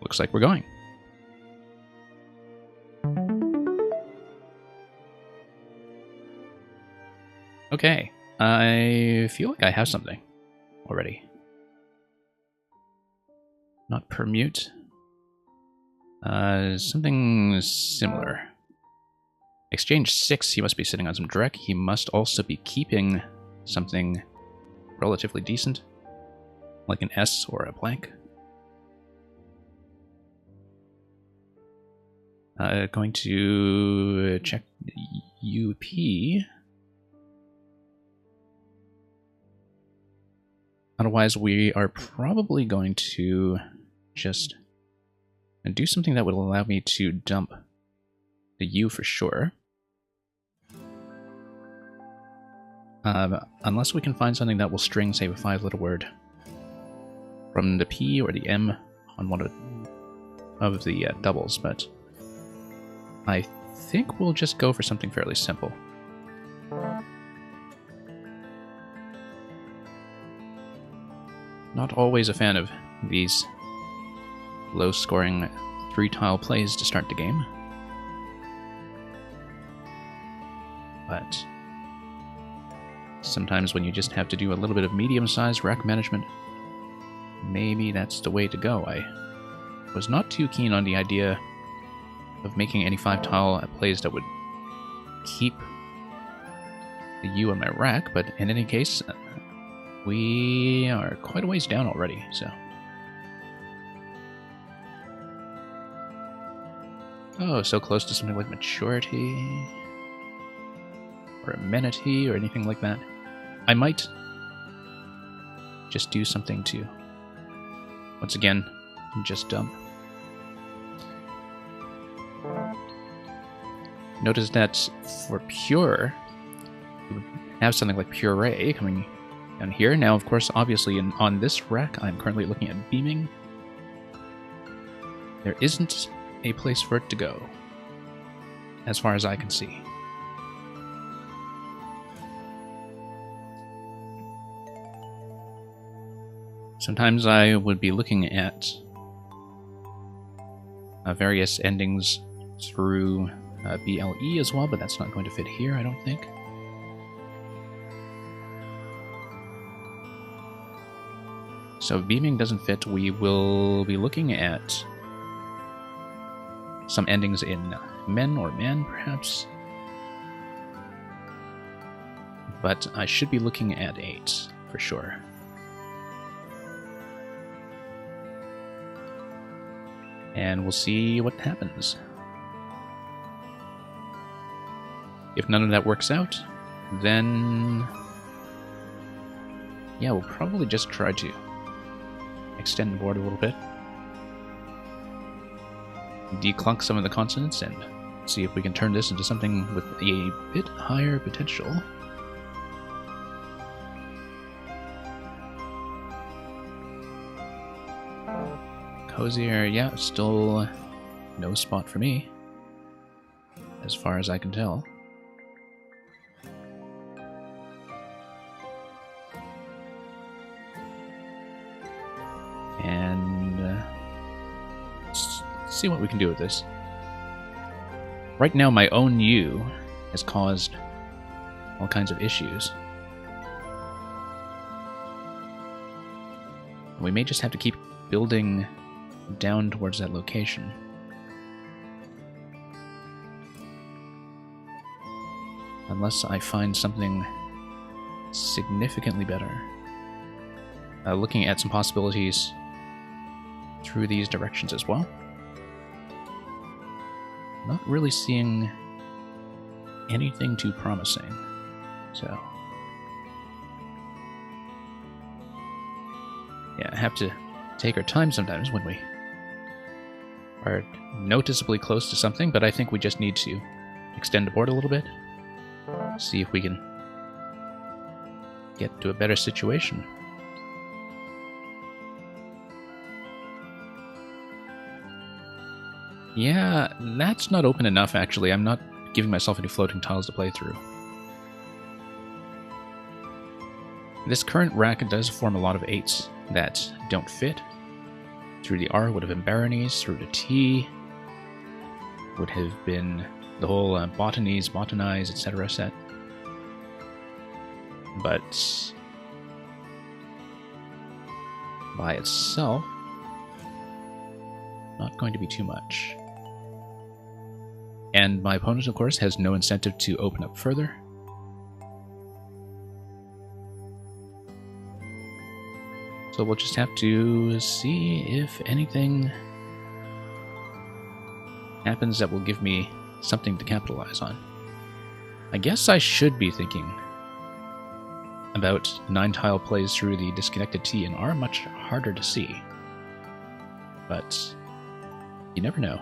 looks like we're going. Okay, I feel like I have something already. Not permute. Something similar. Exchange 6, he must be sitting on some dreck. He must also be keeping something relatively decent, like an S or a blank. Going to check UP. Otherwise, we are probably going to just do something that would allow me to dump the U for sure. Unless we can find something that will string, say, a 5-letter word from the P or the M on one of the doubles, but I think we'll just go for something fairly simple. Not always a fan of these low-scoring 3-tile plays to start the game, but sometimes when you just have to do a little bit of medium-sized rack management, maybe that's the way to go. I was not too keen on the idea of making any 5-tile plays that would keep the U on my rack, but in any case, we are quite a ways down already, so... Oh, so close to something like maturity, or amenity, or anything like that. I might just do something to, once again, just dump. Notice that for pure, you would have something like puree coming down here. Now, of course, obviously, on this rack, I'm currently looking at beaming. There isn't a place for it to go, as far as I can see. Sometimes I would be looking at various endings through BLE as well, but that's not going to fit here, I don't think. So if beaming doesn't fit, we will be looking at some endings in men or man, perhaps. But I should be looking at 8, for sure. And we'll see what happens. If none of that works out, then... yeah, we'll probably just try to extend the board a little bit. Declunk some of the consonants and see if we can turn this into something with a bit higher potential. Cozier, yeah, still no spot for me, as far as I can tell. And let's see what we can do with this. Right now, my own U has caused all kinds of issues. We may just have to keep building down towards that location. Unless I find something significantly better. Looking at some possibilities through these directions as well. Not really seeing anything too promising, so... yeah, I have to take our time sometimes when we are noticeably close to something, but I think we just need to extend the board a little bit, see if we can get to a better situation. Yeah, that's not open enough, actually. I'm not giving myself any floating tiles to play through. This current rack does form a lot of 8s that don't fit Through the R would have been baronies. Through the T would have been the whole botanies, botanize, etc. set. But by itself, not going to be too much. And my opponent, of course, has no incentive to open up further. So we'll just have to see if anything happens that will give me something to capitalize on. I guess I should be thinking about 9-tile plays through the disconnected T and R, much harder to see. But you never know.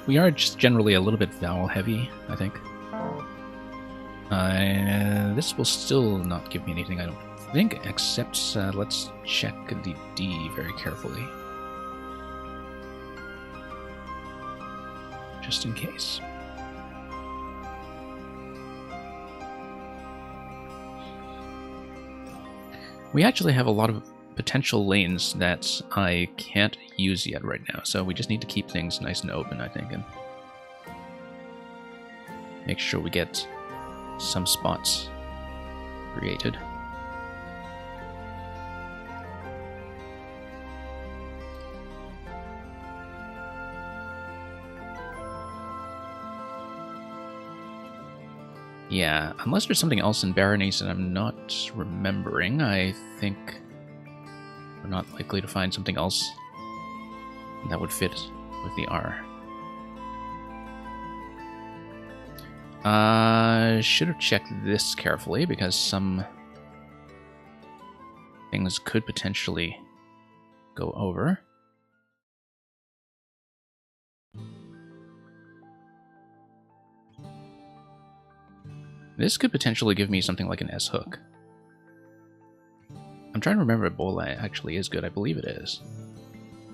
We are just generally a little bit vowel heavy, I think. This will still not give me anything, I don't think, except let's check the D very carefully. Just in case. We actually have a lot of potential lanes that I can't use yet right now, so we just need to keep things nice and open, I think, and make sure we get some spots created. Yeah, unless there's something else in baronies that I'm not remembering, I think we're not likely to find something else that would fit with the R. Should have checked this carefully because some things could potentially go over. This could potentially give me something like an S hook. I'm trying to remember if Bola actually is good. I believe it is.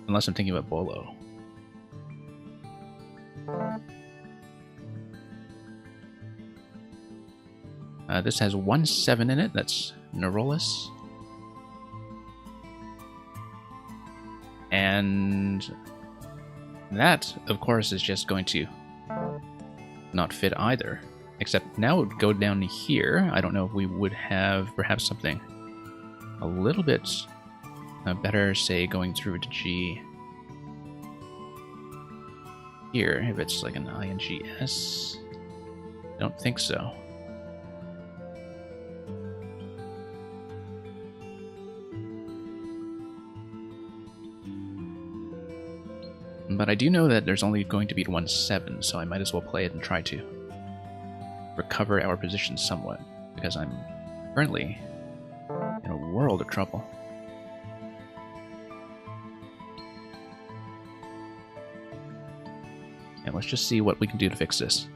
Unless I'm thinking about Bolo. This has 1-7 in it. That's Neurolis. And that, of course, is just going to not fit either. Except now it would go down to here. I don't know if we would have perhaps something a little bit better, say, going through to G here, if it's like an INGS. I don't think so. But I do know that there's only going to be 1-7, so I might as well play it and try to recover our position somewhat, because I'm currently in a world of trouble. And let's just see what we can do to fix this.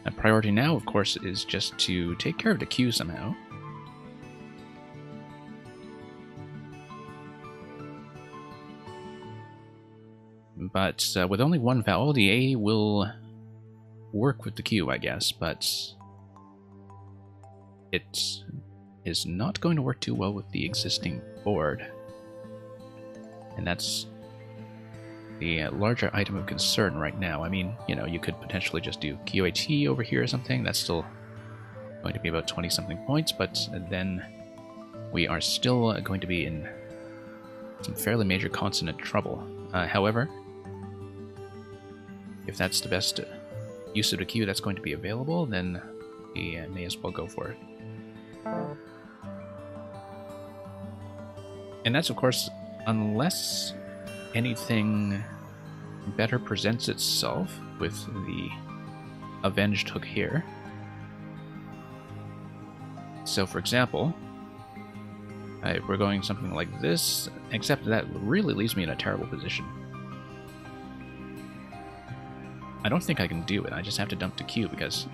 My priority now, of course, is just to take care of the Q somehow. But with only one vowel, the A will work with the Q, I guess, but it is not going to work too well with the existing board. And that's the larger item of concern right now. I mean, you know, you could potentially just do QAT over here or something. That's still going to be about 20-something points, but then we are still going to be in some fairly major consonant trouble. However, if that's the best use of the Q that's going to be available, then we may as well go for it. And that's, of course, unless anything better presents itself with the avenged hook here. So, for example, we're going something like this, except that really leaves me in a terrible position. I don't think I can do it. I just have to dump to Q because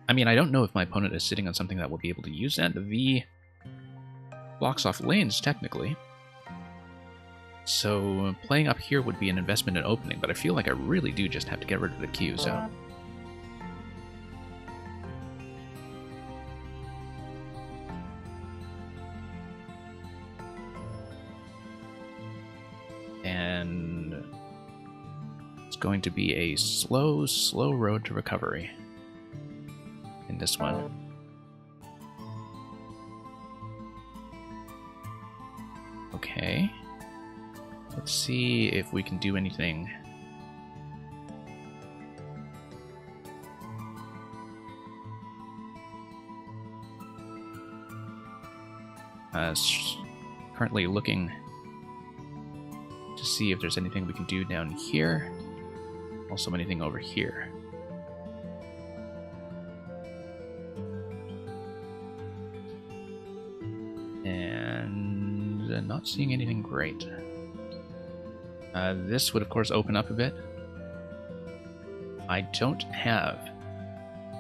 I mean, I don't know if my opponent is sitting on something that will be able to use that. The V blocks off lanes, technically. So playing up here would be an investment in opening, but I feel like I really do just have to get rid of the Q, so... And... it's going to be a slow, slow road to recovery in this one. Okay. Let's see if we can do anything. Currently looking to see if there's anything we can do down here. Also anything over here. And not seeing anything great. This would, of course, open up a bit. I don't have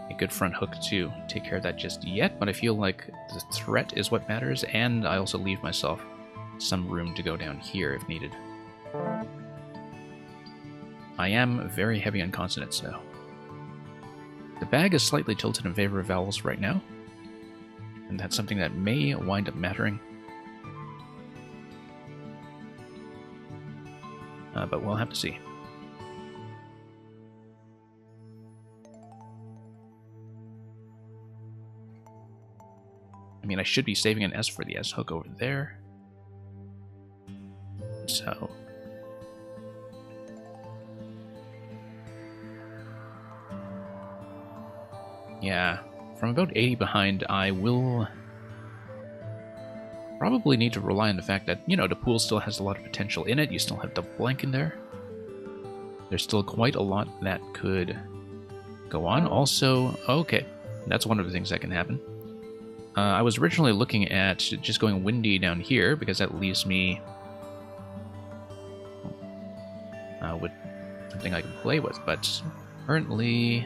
a good front hook to take care of that just yet, but I feel like the threat is what matters, and I also leave myself some room to go down here if needed. I am very heavy on consonants, though. The bag is slightly tilted in favor of vowels right now, and that's something that may wind up mattering. But we'll have to see. I mean, I should be saving an S for the S hook over there. So... yeah, from about 80 behind, I will probably need to rely on the fact that, you know, the pool still has a lot of potential in it. You still have double blank in there. There's still quite a lot that could go on. Also, okay, that's one of the things that can happen. I was originally looking at just going windy down here, because that leaves me with something I can play with, but currently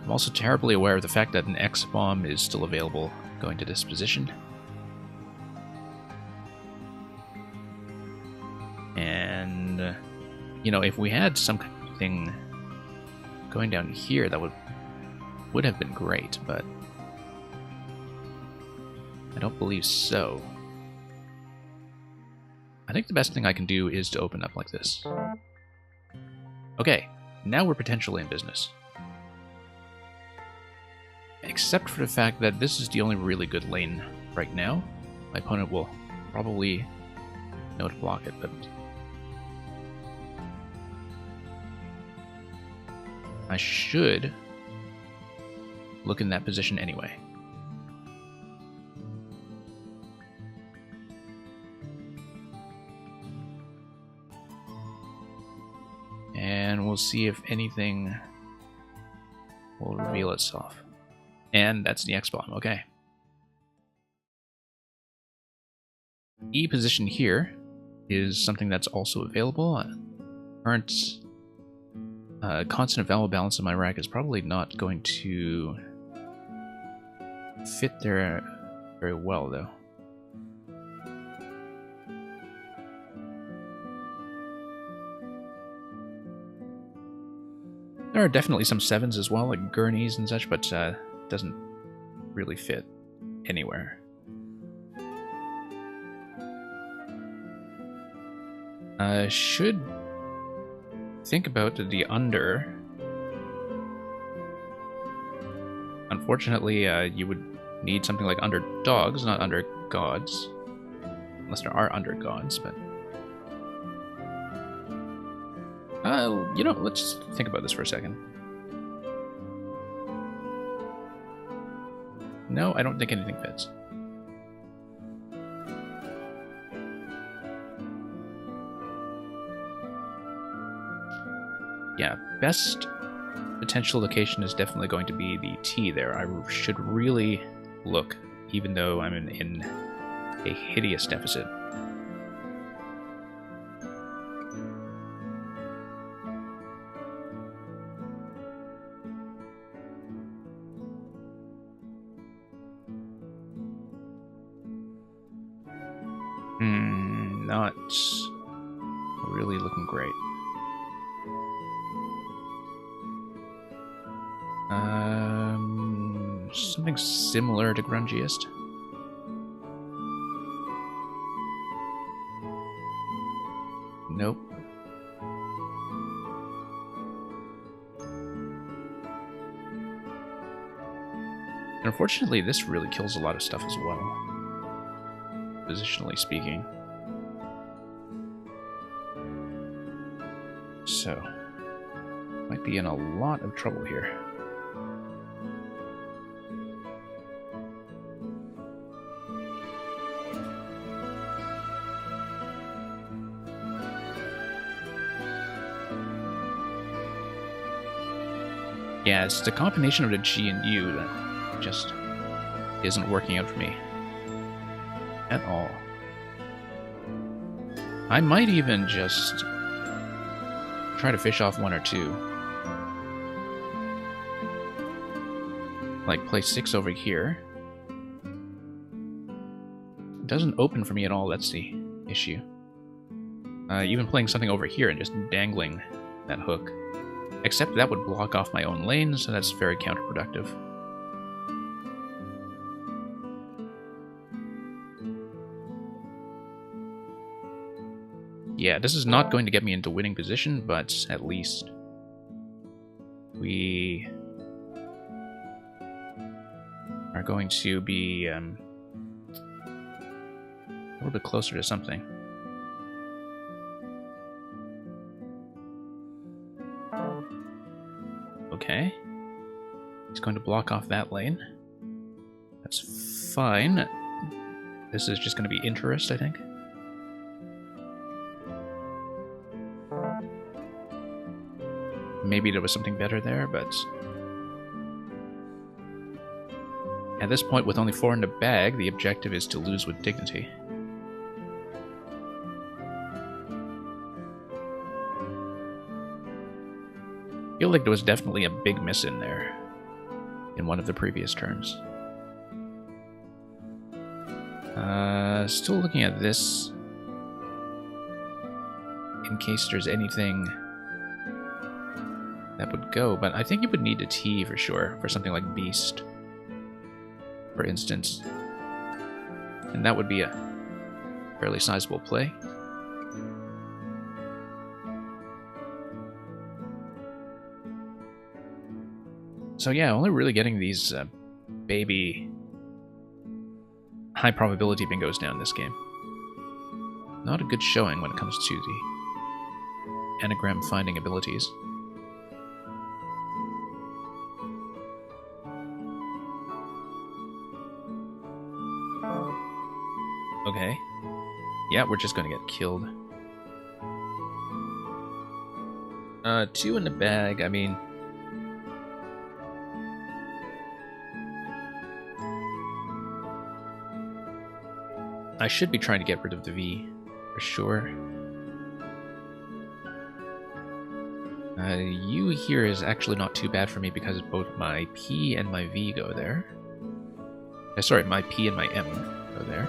I'm also terribly aware of the fact that an X-bomb is still available going to this position. And, you know, if we had something going down here, that would have been great, but I don't believe so. I think the best thing I can do is to open up like this. Okay, now we're potentially in business. Except for the fact that this is the only really good lane right now. My opponent will probably know to block it, but I should look in that position anyway. And we'll see if anything will reveal itself. And that's the X-bomb, okay. E position here is something that's also available. Current consonant vowel balance in my rack is probably not going to fit there very well, though. There are definitely some sevens as well, like gurneys and such, but doesn't really fit anywhere. Should think about the under. Unfortunately, you would need something like underdogs, not under gods. Unless there are under gods, but... you know, let's think about this for a second. No, I don't think anything fits. Yeah, best potential location is definitely going to be the T there. I should really look, even though I'm in a hideous deficit. Not really looking great. Something similar to grungiest. Nope. Unfortunately, this really kills a lot of stuff as well, positionally speaking. So, might be in a lot of trouble here. Yeah, it's the combination of the G and U that just isn't working out for me at all. I might even just try to fish off one or two. Like play 6 over here. It doesn't open for me at all, that's the issue. Even playing something over here and just dangling that hook. Except that would block off my own lane, so that's very counterproductive. Yeah, this is not going to get me into winning position, but at least we are going to be a little bit closer to something. Okay. He's going to block off that lane. That's fine. This is just going to be interest, I think. Maybe there was something better there, but at this point, with only 4 in the bag, the objective is to lose with dignity. I feel like there was definitely a big miss in there in one of the previous turns. Still looking at this in case there's anything that would go, but I think you would need a T for sure for something like Beast, for instance. And that would be a fairly sizable play. So yeah, only really getting these baby high probability bingos down this game. Not a good showing when it comes to the anagram finding abilities. Okay. Yeah, we're just gonna get killed. 2 in the bag, I mean... I should be trying to get rid of the V, for sure. U here is actually not too bad for me because both my P and my V go there. Sorry, my P and my M go there.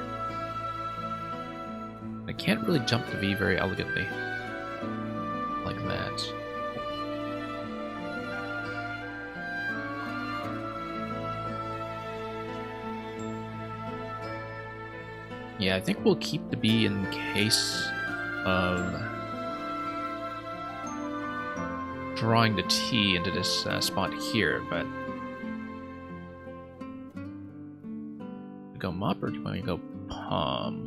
I can't really jump the V very elegantly. Like that. Yeah, I think we'll keep the B in case of drawing the T into this spot here, but... Do we go Mop or do we go Palm?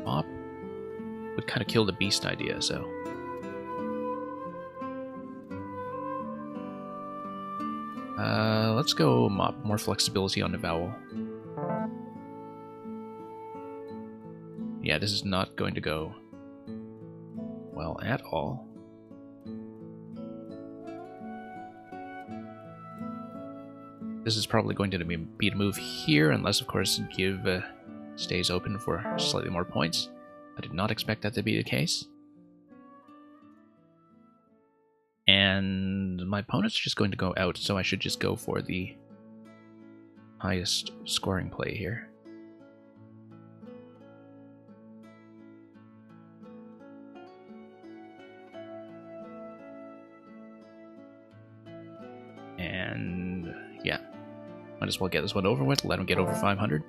Mop would kind of kill the Beast idea, so... let's go Mop. More flexibility on the vowel. Yeah, this is not going to go well at all. This is probably going to be the move here, unless, of course, Give stays open for slightly more points. I did not expect that to be the case. And my opponent's just going to go out, so I should just go for the highest scoring play here. Might as well get this one over with, let him get over 500.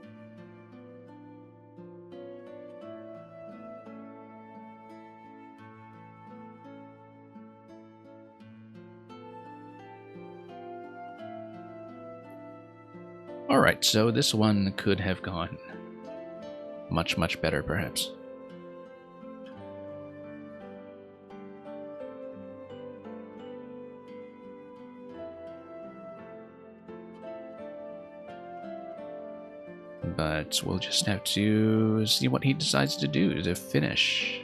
Alright, so this one could have gone much, much better, perhaps. But we'll just have to see what he decides to do to finish.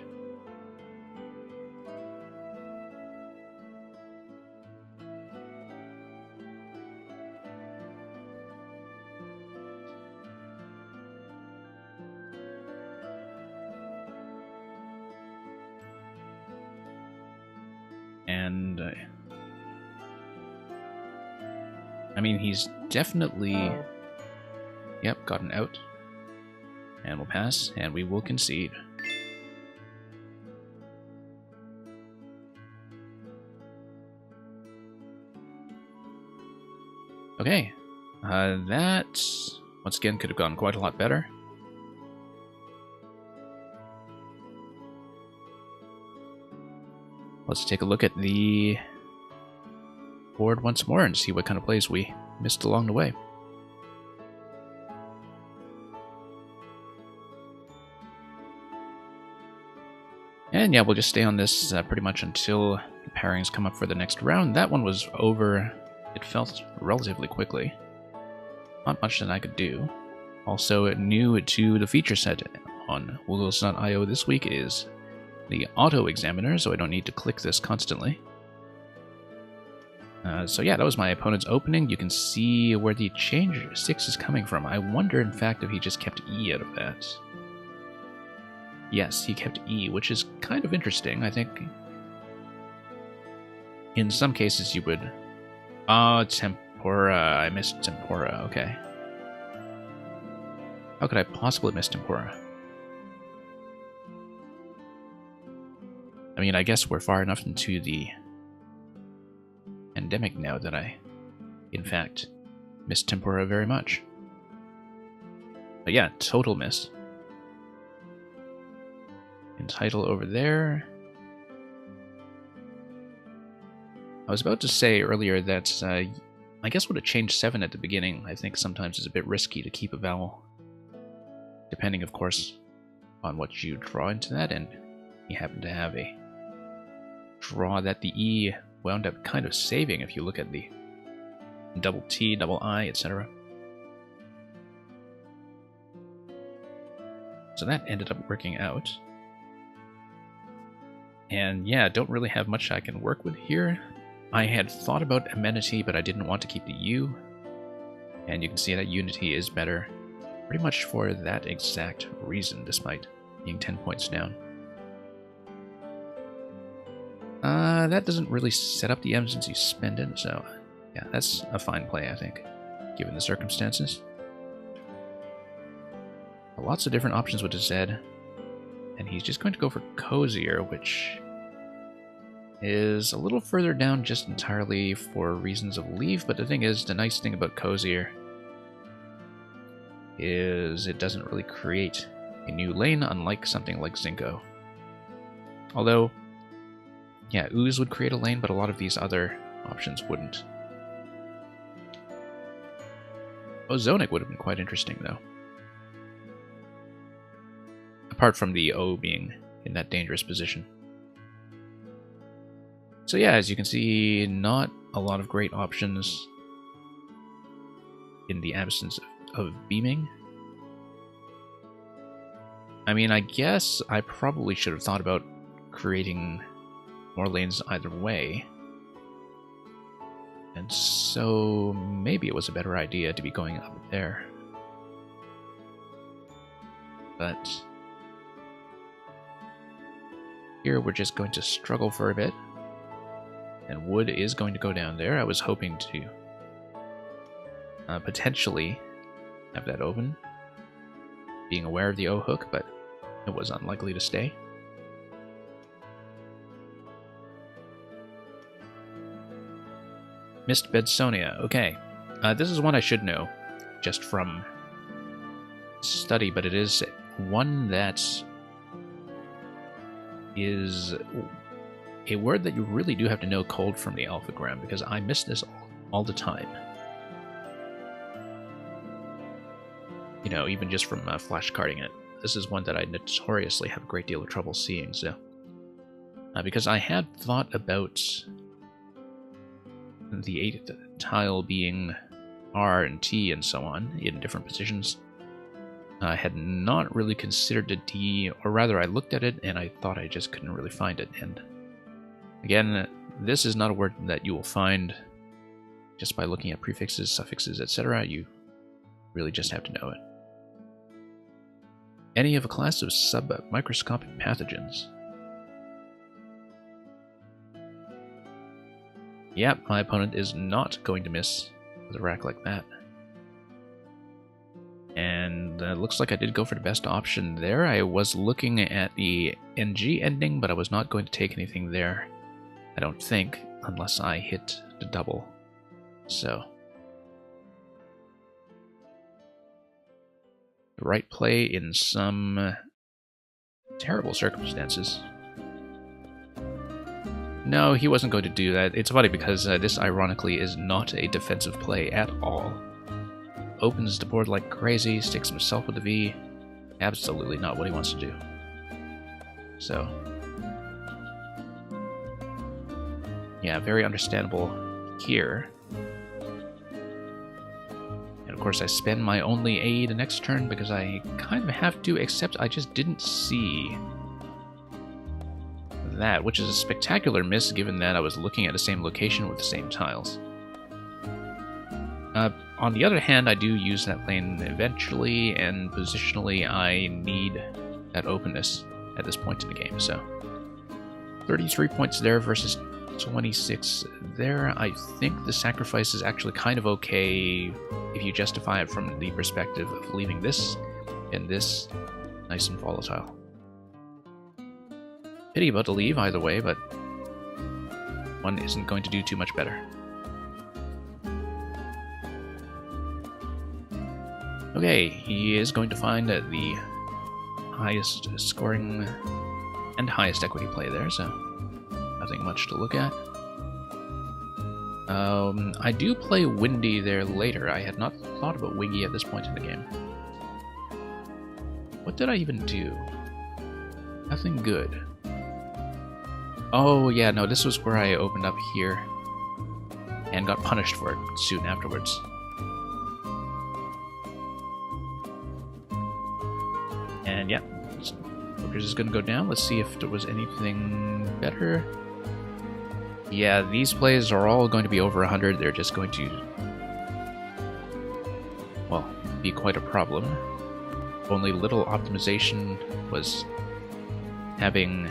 And I mean, he's definitely... Yep, gotten out. And we'll pass, and we will concede. Okay. That, once again, could have gone quite a lot better. Let's take a look at the board once more and see what kind of plays we missed along the way. And yeah, we'll just stay on this pretty much until the pairings come up for the next round. That one was over, it felt relatively quickly. Not much that I could do. Also new to the feature set on Woogles.io this week is the auto examiner, so I don't need to click this constantly. So yeah, that was my opponent's opening. You can see where the change 6 is coming from. I wonder, in fact, if he just kept E out of that. Yes, he kept E, which is kind of interesting. I think in some cases you would... Oh, Tempora. I missed Tempora. Okay. How could I possibly miss Tempora? I mean, I guess we're far enough into the pandemic now that I, in fact, miss Tempora very much. But yeah, total miss. Title over there. I was about to say earlier that I guess with a change 7 at the beginning, I think sometimes it's a bit risky to keep a vowel. Depending, of course, on what you draw into that, and you happen to have a draw that the E wound up kind of saving if you look at the double T, double I, etc. So that ended up working out. And yeah, don't really have much I can work with here. I had thought about amenity, but I didn't want to keep the U. And you can see that unity is better pretty much for that exact reason, despite being 10 points down. That doesn't really set up the M since you spend it, so yeah, that's a fine play, I think, given the circumstances. Lots of different options with the Z, and he's just going to go for Cozier, which is a little further down just entirely for reasons of leave, but the thing is, the nice thing about Cozier is it doesn't really create a new lane, unlike something like Zinco. Although, yeah, Ooze would create a lane, but a lot of these other options wouldn't. Ozonic would have been quite interesting, though. Apart from the O being in that dangerous position. So yeah, as you can see, not a lot of great options in the absence of beaming. I mean, I guess I probably should have thought about creating more lanes either way. And so maybe it was a better idea to be going up there. But here we're just going to struggle for a bit. And wood is going to go down there. I was hoping to potentially have that open, being aware of the O hook, but it was unlikely to stay. Missed Bedsonia. Okay. This is one I should know, just from study, but it is one that is a word that you really do have to know cold from the alphagram, because I miss this all the time. You know, even just from flashcarding it. This is one that I notoriously have a great deal of trouble seeing, so... because I had thought about the 8th tile being R and T and so on, in different positions. I had not really considered the D, or rather I looked at it and I thought I just couldn't really find it. And again, this is not a word that you will find just by looking at prefixes, suffixes, etc. You really just have to know it. Any of a class of sub-microscopic pathogens. Yep, my opponent is not going to miss with a rack like that. And it looks like I did go for the best option there. I was looking at the NG ending, but I was not going to take anything there, I don't think, unless I hit the double. So, the right play in some terrible circumstances. No, he wasn't going to do that. It's funny because this, ironically, is not a defensive play at all. Opens the board like crazy, sticks himself with a V. Absolutely not what he wants to do. So, yeah, very understandable here. And of course I spend my only A the next turn because I kind of have to, except I just didn't see that, which is a spectacular miss given that I was looking at the same location with the same tiles. On the other hand, I do use that lane eventually, and positionally I need that openness at this point in the game, so 33 points there versus 26 there. I think the sacrifice is actually kind of okay if you justify it from the perspective of leaving this and this nice and volatile. Pity about to leave either way, but one isn't going to do too much better. Okay, he is going to find the highest scoring and highest equity play there, so nothing much to look at. I do play Windy there later. I had not thought about Wingy at this point in the game. What did I even do? Nothing good. Oh yeah, no, this was where I opened up here and got punished for it soon afterwards. And yeah, Focus is going to go down. Let's see if there was anything better. Yeah, these plays are all going to be over 100. They're just going to, well, be quite a problem. Only little optimization was having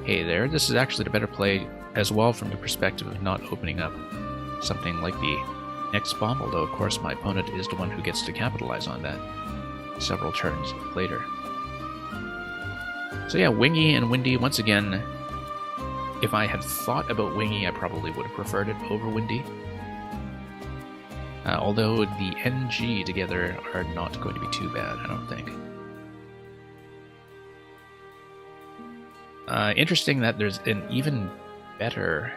hay there. This is actually the better play as well from the perspective of not opening up something like the next bomb, although of course my opponent is the one who gets to capitalize on that several turns later. So yeah, Wingy and Windy, once again, if I had thought about Wingy, I probably would have preferred it over Windy. Although the NG together are not going to be too bad, I don't think. Interesting that there's an even better,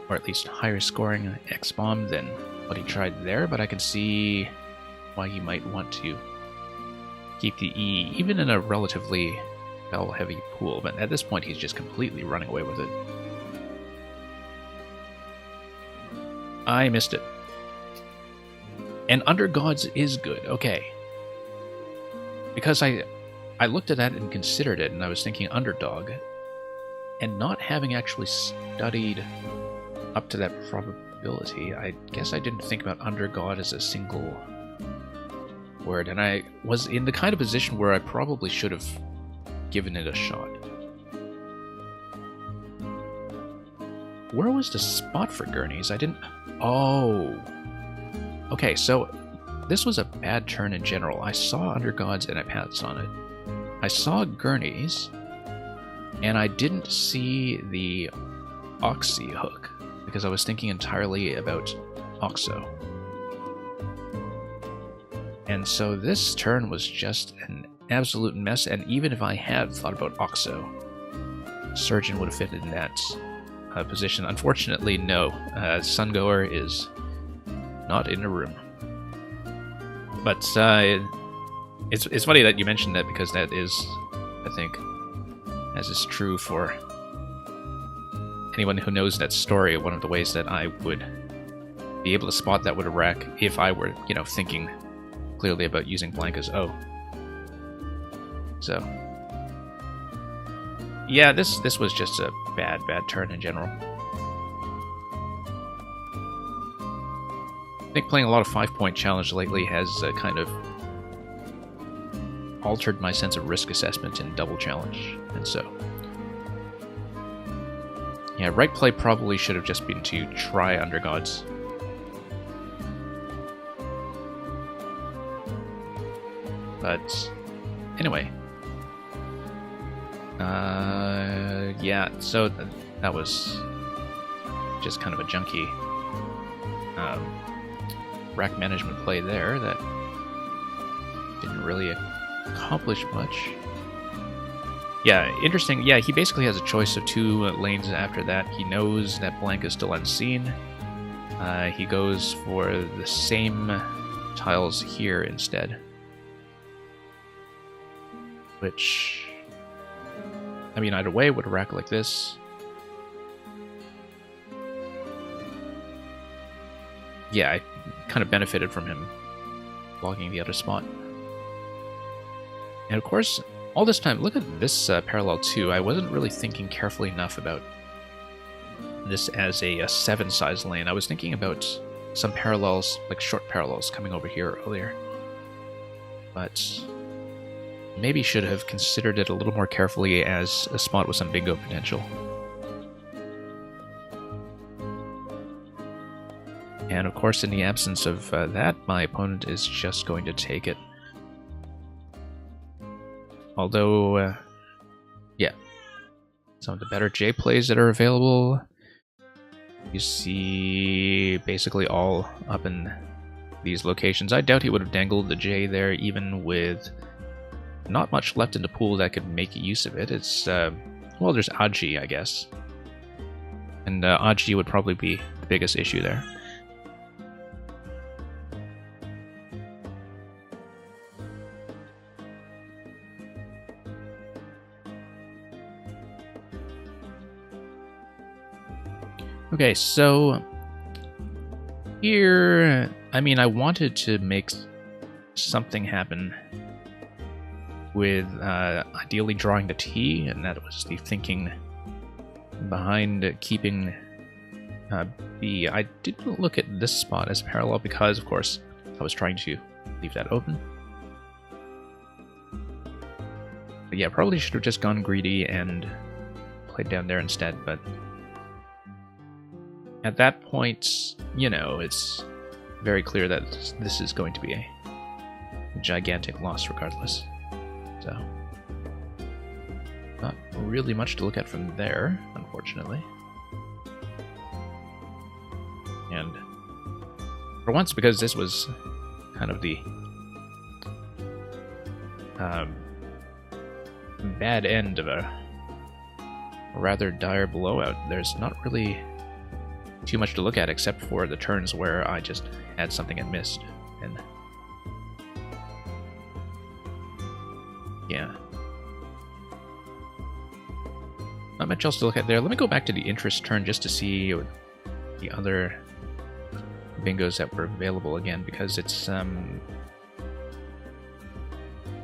or at least higher scoring X-Bomb than what he tried there, but I can see why he might want to keep the E, even in a relatively spell-heavy pool, but at this point he's just completely running away with it. I missed it. And Under Gods is good, okay. Because I looked at that and considered it, and I was thinking Underdog, and not having actually studied up to that probability, I guess I didn't think about Under God as a single word, and I was in the kind of position where I probably should have given it a shot. Where was the spot for Gurneys? I didn't... Oh! Okay, so this was a bad turn in general. I saw Under Gods and I passed on it. I saw Gurneys, and I didn't see the Oxy hook, because I was thinking entirely about Oxo. And so this turn was just an absolute mess, and even if I had thought about Oxo, Surgeon would have fit in that position. Unfortunately, no. Sungoer is not in the room. But it's funny that you mentioned that, because that is, I think, as is true for anyone who knows that story, one of the ways that I would be able to spot that with a wreck if I were, you know, thinking clearly about using blank as O. So, yeah, this was just a bad turn in general. I think playing a lot of 5-point challenge lately has kind of altered my sense of risk assessment in double challenge, and so yeah, right play probably should have just been to try Undergods. But anyway, yeah, so that was just kind of a junky rack management play there that didn't really accomplish much. Yeah, interesting. Yeah, he basically has a choice of 2 lanes after that. He knows that blank is still unseen. He goes for the same tiles here instead. Which, I mean, either way, with a rack like this, yeah, I kind of benefited from him blocking the other spot. And of course, all this time, look at this parallel too. I wasn't really thinking carefully enough about this as a 7 size lane. I was thinking about some parallels, like short parallels, coming over here earlier. But maybe should have considered it a little more carefully as a spot with some bingo potential. And of course, in the absence of that, my opponent is just going to take it. Although, yeah, some of the better J plays that are available, you see basically all up in these locations. I doubt he would have dangled the J there, even with not much left in the pool that could make use of it. It's, well, there's Aji, I guess. And Aji would probably be the biggest issue there. Okay, so here, I mean, I wanted to make something happen with ideally drawing the T, and that was the thinking behind keeping B. I didn't look at this spot as parallel because, of course, I was trying to leave that open. But yeah, probably should have just gone greedy and played down there instead, but at that point, you know, it's very clear that this is going to be a gigantic loss regardless. So, not really much to look at from there, unfortunately. And for once, because this was kind of the bad end of a rather dire blowout, there's not really too much to look at except for the turns where I just had something and missed. And yeah, not much else to look at there. Let me go back to the interest turn just to see the other bingos that were available again, because it's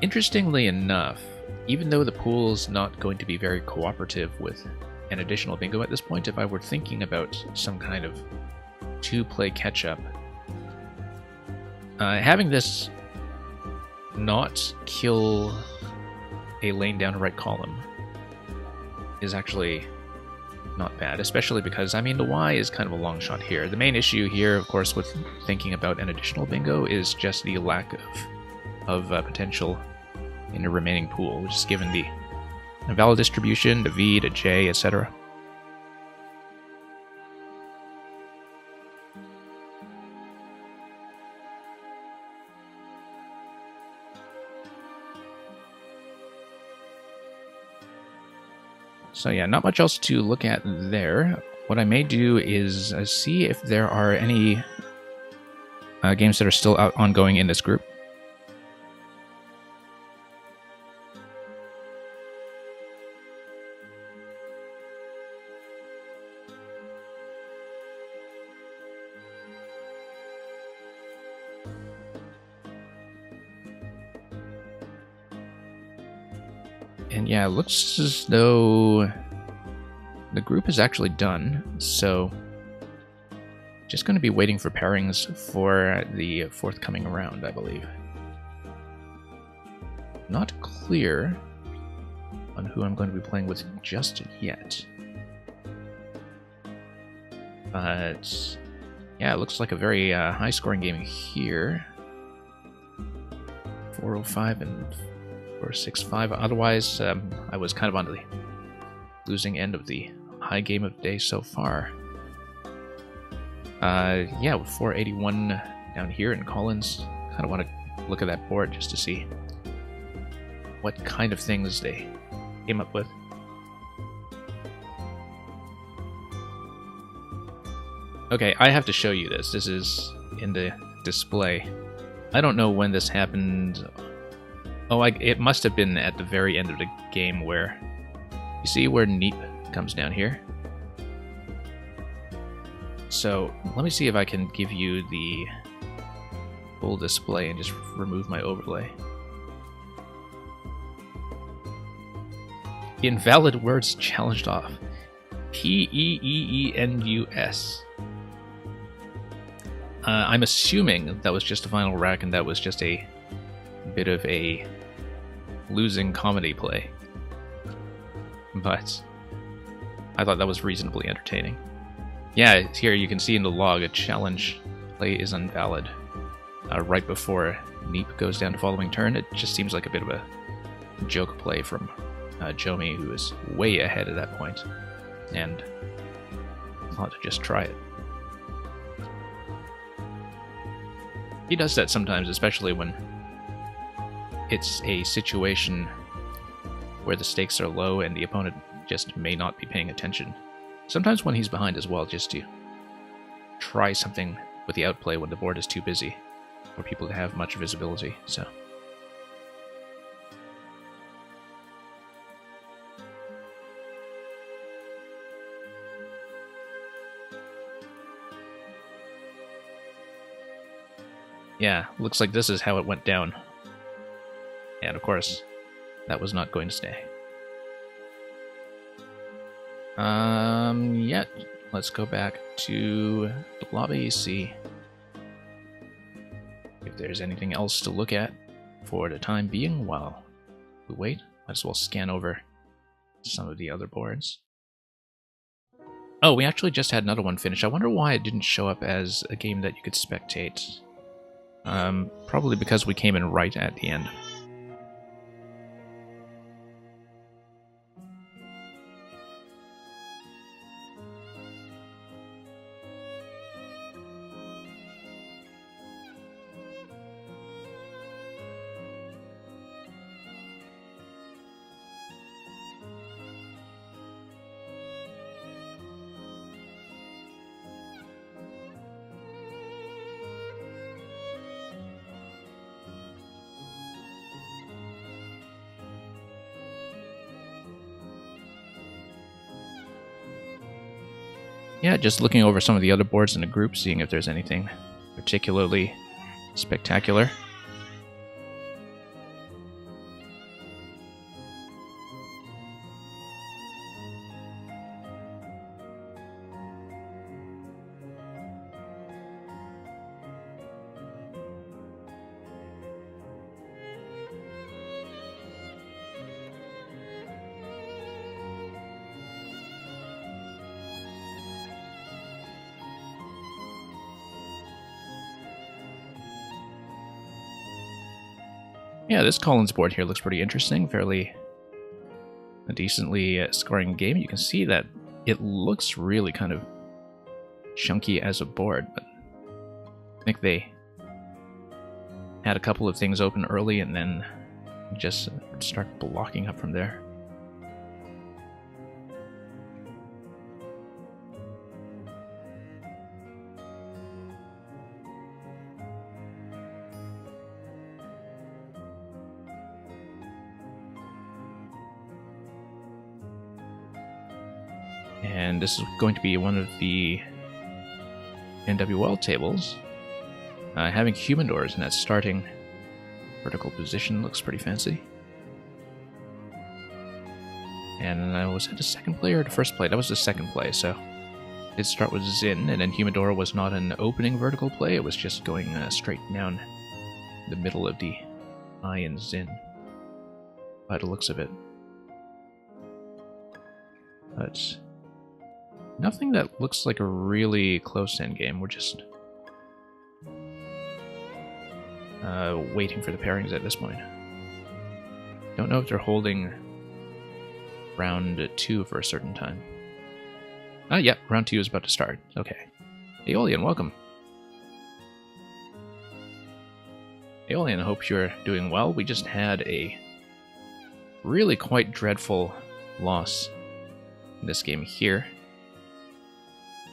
interestingly enough, even though the pool's not going to be very cooperative with an additional bingo at this point, if I were thinking about some kind of 2-play catch-up, having this not kill a lane down the right column is actually not bad, especially because, I mean, the Y is kind of a long shot here. The main issue here, of course, with thinking about an additional bingo is just the lack of potential in the remaining pool, which is given the valid distribution, to V, to J, etc. So yeah, not much else to look at there. What I may do is see if there are any games that are still ongoing in this group. And yeah, it looks as though the group is actually done, so just going to be waiting for pairings for the forthcoming round, I believe. Not clear on who I'm going to be playing with just yet. But yeah, it looks like a very high-scoring game here. 405 and 465. Otherwise, I was kind of on the losing end of the high game of the day so far. Yeah, with 481 down here in Collins, kind of want to look at that board just to see what kind of things they came up with. Okay, I have to show you this. This is in the display. I don't know when this happened. Oh, it must have been at the very end of the game where... You see where Neep comes down here? So, let me see if I can give you the full display and just remove my overlay. Invalid words challenged off. P-E-E-E-N-U-S. I'm assuming that was just a final rack and that was just a bit of a losing comedy play. But I thought that was reasonably entertaining. Yeah, here you can see in the log a challenge play is invalid. Right before Neep goes down to following turn, it just seems like a bit of a joke play from Jomi, who is way ahead at that point, and thought to just try it. He does that sometimes, especially when it's a situation where the stakes are low and the opponent just may not be paying attention. Sometimes when he's behind as well, just to try something with the outplay when the board is too busy for people to have much visibility, so... Yeah, looks like this is how it went down. And of course, that was not going to stay. Yeah, let's go back to the lobby, see if there's anything else to look at for the time being while we wait. Might as well scan over some of the other boards. Oh, we actually just had another one finish. I wonder why it didn't show up as a game that you could spectate. Probably because we came in right at the end. Yeah, just looking over some of the other boards in the group, seeing if there's anything particularly spectacular. Yeah, this Collins board here looks pretty interesting, fairly a decently scoring game. You can see that it looks really kind of chunky as a board, but I think they had a couple of things open early and then just start blocking up from there. And this is going to be one of the NWL tables. Having humidors in that starting vertical position looks pretty fancy. And was it the second play or the first play? That was the second play, so it start with Zin, and then Humidor was not an opening vertical play, it was just going straight down the middle of the I in Zin, by the looks of it. But nothing that looks like a really close endgame. We're just waiting for the pairings at this point. Don't know if they're holding round 2 for a certain time. Ah, yeah, round 2 is about to start. Okay. Aeolian, welcome. Aeolian, hope you're doing well. We just had a really quite dreadful loss in this game here.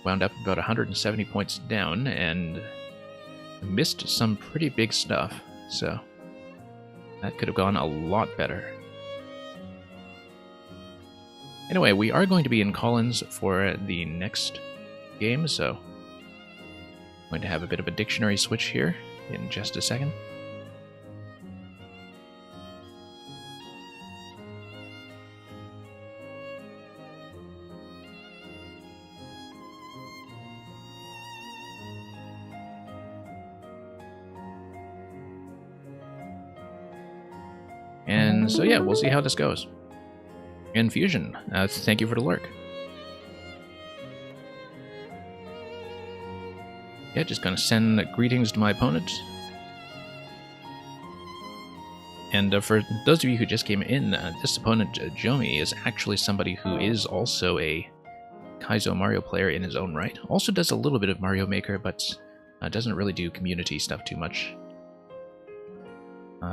Wound up about 170 points down and missed some pretty big stuff, so that could have gone a lot better. Anyway, we are going to be in Collins for the next game, so I'm going to have a bit of a dictionary switch here in just a second. And so yeah, we'll see how this goes. Infusion, thank you for the lurk. Yeah, just gonna send greetings to my opponent. And for those of you who just came in, this opponent, Jomi, is actually somebody who is also a Kaizo Mario player in his own right. Also does a little bit of Mario Maker, but doesn't really do community stuff too much.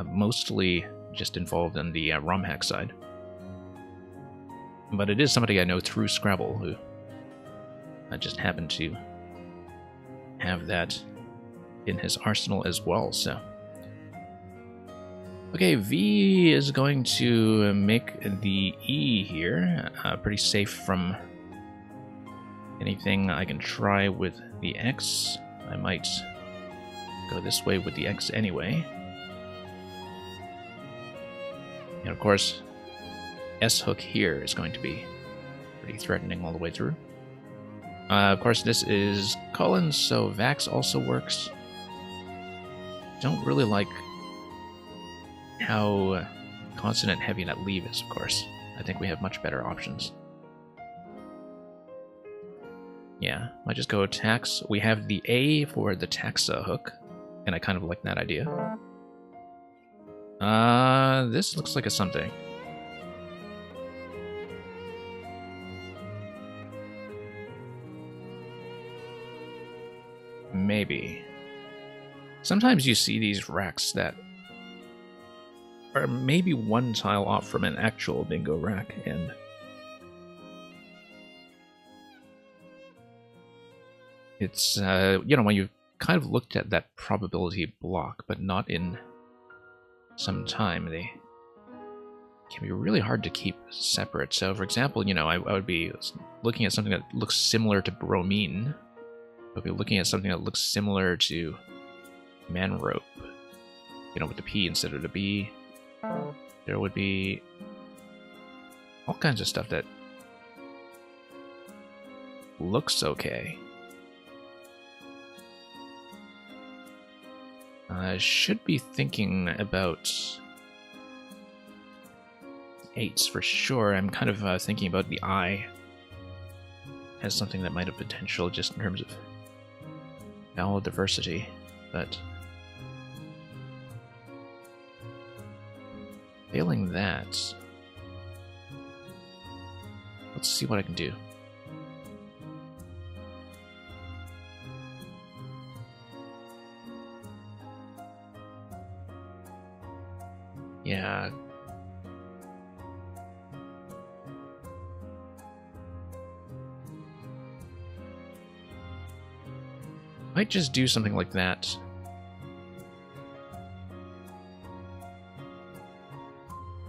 Mostly just involved on the ROM hack side. But it is somebody I know through Scrabble, who I just happened to have that in his arsenal as well, so. Okay, V is going to make the E here, pretty safe from anything I can try with the X. I might go this way with the X anyway. And of course, S hook here is going to be pretty threatening all the way through. Of course, this is Collins, so Vax also works. Don't really like how consonant heavy that leave is, of course. I think we have much better options. Yeah, I just go tax. We have the A for the taxa hook, and I kind of like that idea. This looks like a something. Maybe. Sometimes you see these racks that are maybe one tile off from an actual bingo rack, and it's, you know, when you've kind of looked at that probability block, but not in some time, they can be really hard to keep separate. So, for example, you know, I would be looking at something that looks similar to bromine. I would be looking at something that looks similar to manrope, you know, with the P instead of the B. There would be all kinds of stuff that looks okay. I should be thinking about 8s for sure. I'm kind of thinking about the I as something that might have potential just in terms of vowel diversity, but failing that, let's see what I can do. Yeah. Might just do something like that.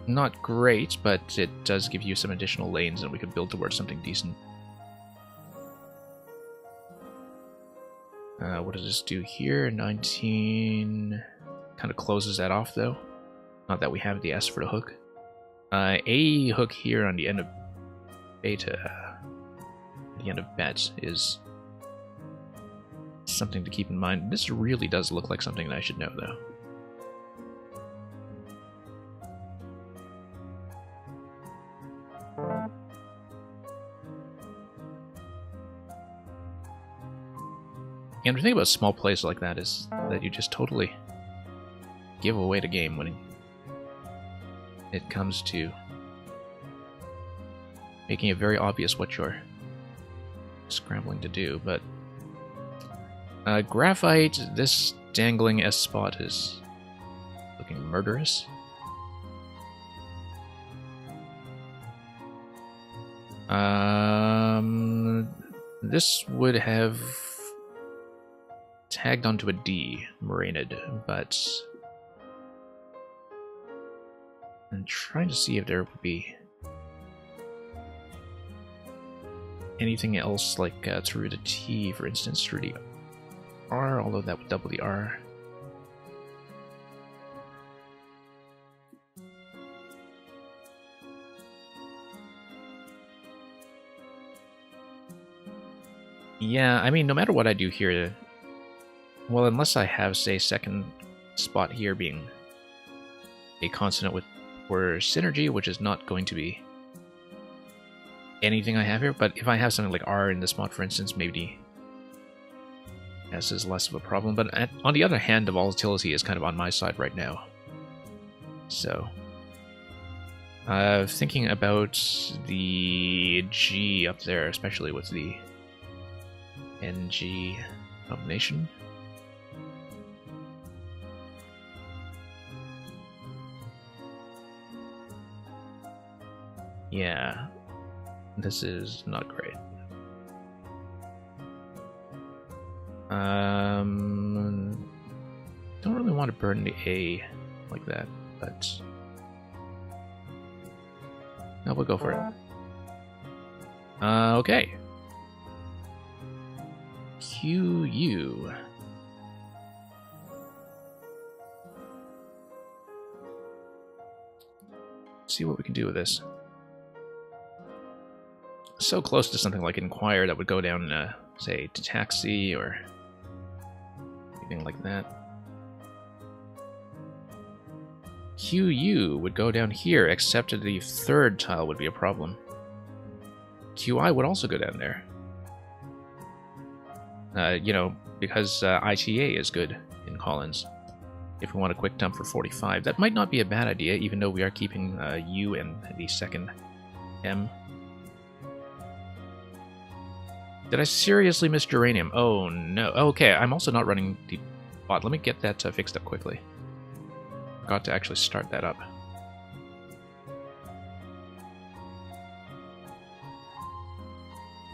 Not great, but it does give you some additional lanes and we could build towards something decent. What does this do here? 19... Kind of closes that off, though. Not that we have the S for the hook. A hook here on the end of beta, the end of bet, is something to keep in mind. This really does look like something that I should know, though. And the thing about small plays like that is that you just totally give away the game when it comes to making it very obvious what you're scrambling to do. But Graphite, this dangling S spot is looking murderous. This would have tagged onto a D, Morainid, but I'm trying to see if there would be anything else, like through the T, for instance, through the R, although that would double the R. Yeah, I mean, no matter what I do here, well, unless I have, say, second spot here being a consonant with for synergy, which is not going to be anything I have here, but if I have something like R in this spot, for instance, maybe S is less of a problem. But on the other hand, the volatility is kind of on my side right now. So, thinking about the G up there, especially with the NG combination. Yeah, this is not great. Don't really want to burn the A like that, but no, we'll go for it. Okay. QU. See what we can do with this. So close to something like Inquire that would go down, say, to Taxi or anything like that. QU would go down here, except the third tile would be a problem. QI would also go down there. You know, because ITA is good in Collins. If we want a quick dump for 45, that might not be a bad idea, even though we are keeping U and the second M. Did I seriously miss Geranium? Oh no. Okay, I'm also not running the bot. Let me get that fixed up quickly. Forgot to actually start that up.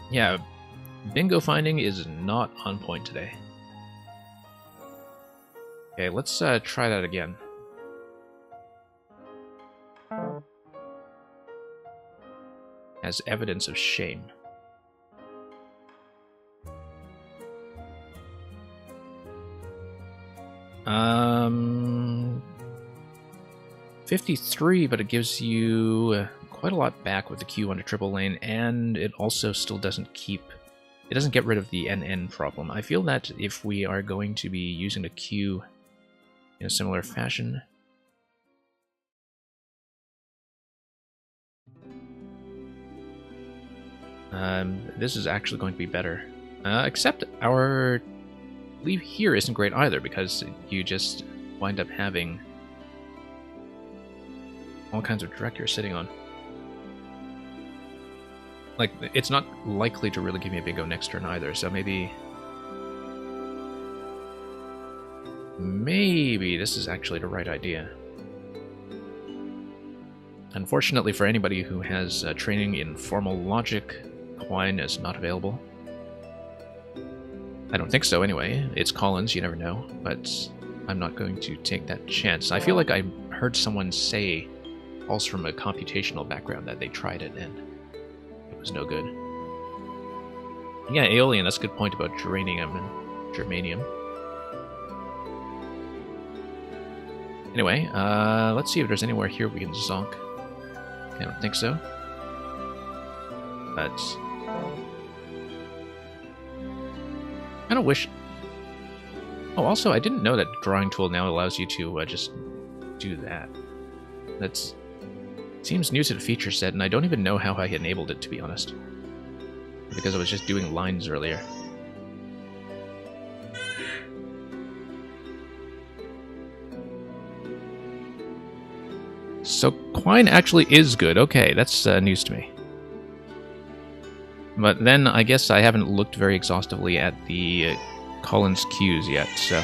Yeah, bingo finding is not on point today. Okay, let's try that again. As evidence of shame. 53, but it gives you quite a lot back with the Q on a triple lane, and it also still doesn't keep... It doesn't get rid of the NN problem. I feel that if we are going to be using the Q in a similar fashion... this is actually going to be better. Except our leave here isn't great either, because you just wind up having all kinds of direct you're sitting on. Like, it's not likely to really give me a bingo next turn either, so maybe this is actually the right idea. Unfortunately for anybody who has training in formal logic, Quine is not available. I don't think so anyway. It's Collins, you never know, but I'm not going to take that chance. I feel like I heard someone say, also from a computational background, that they tried it and it was no good. Yeah, Aeolian, that's a good point about Geranium. And germanium. Anyway, let's see if there's anywhere here we can zonk. I don't think so. But I kind of wish... Oh, also, I didn't know that the drawing tool now allows you to just do that. That's... Seems new to the feature set, and I don't even know how I enabled it, to be honest. Because I was just doing lines earlier. So Quine actually is good. Okay, that's news to me. But then I guess I haven't looked very exhaustively at the Collins cues yet, so...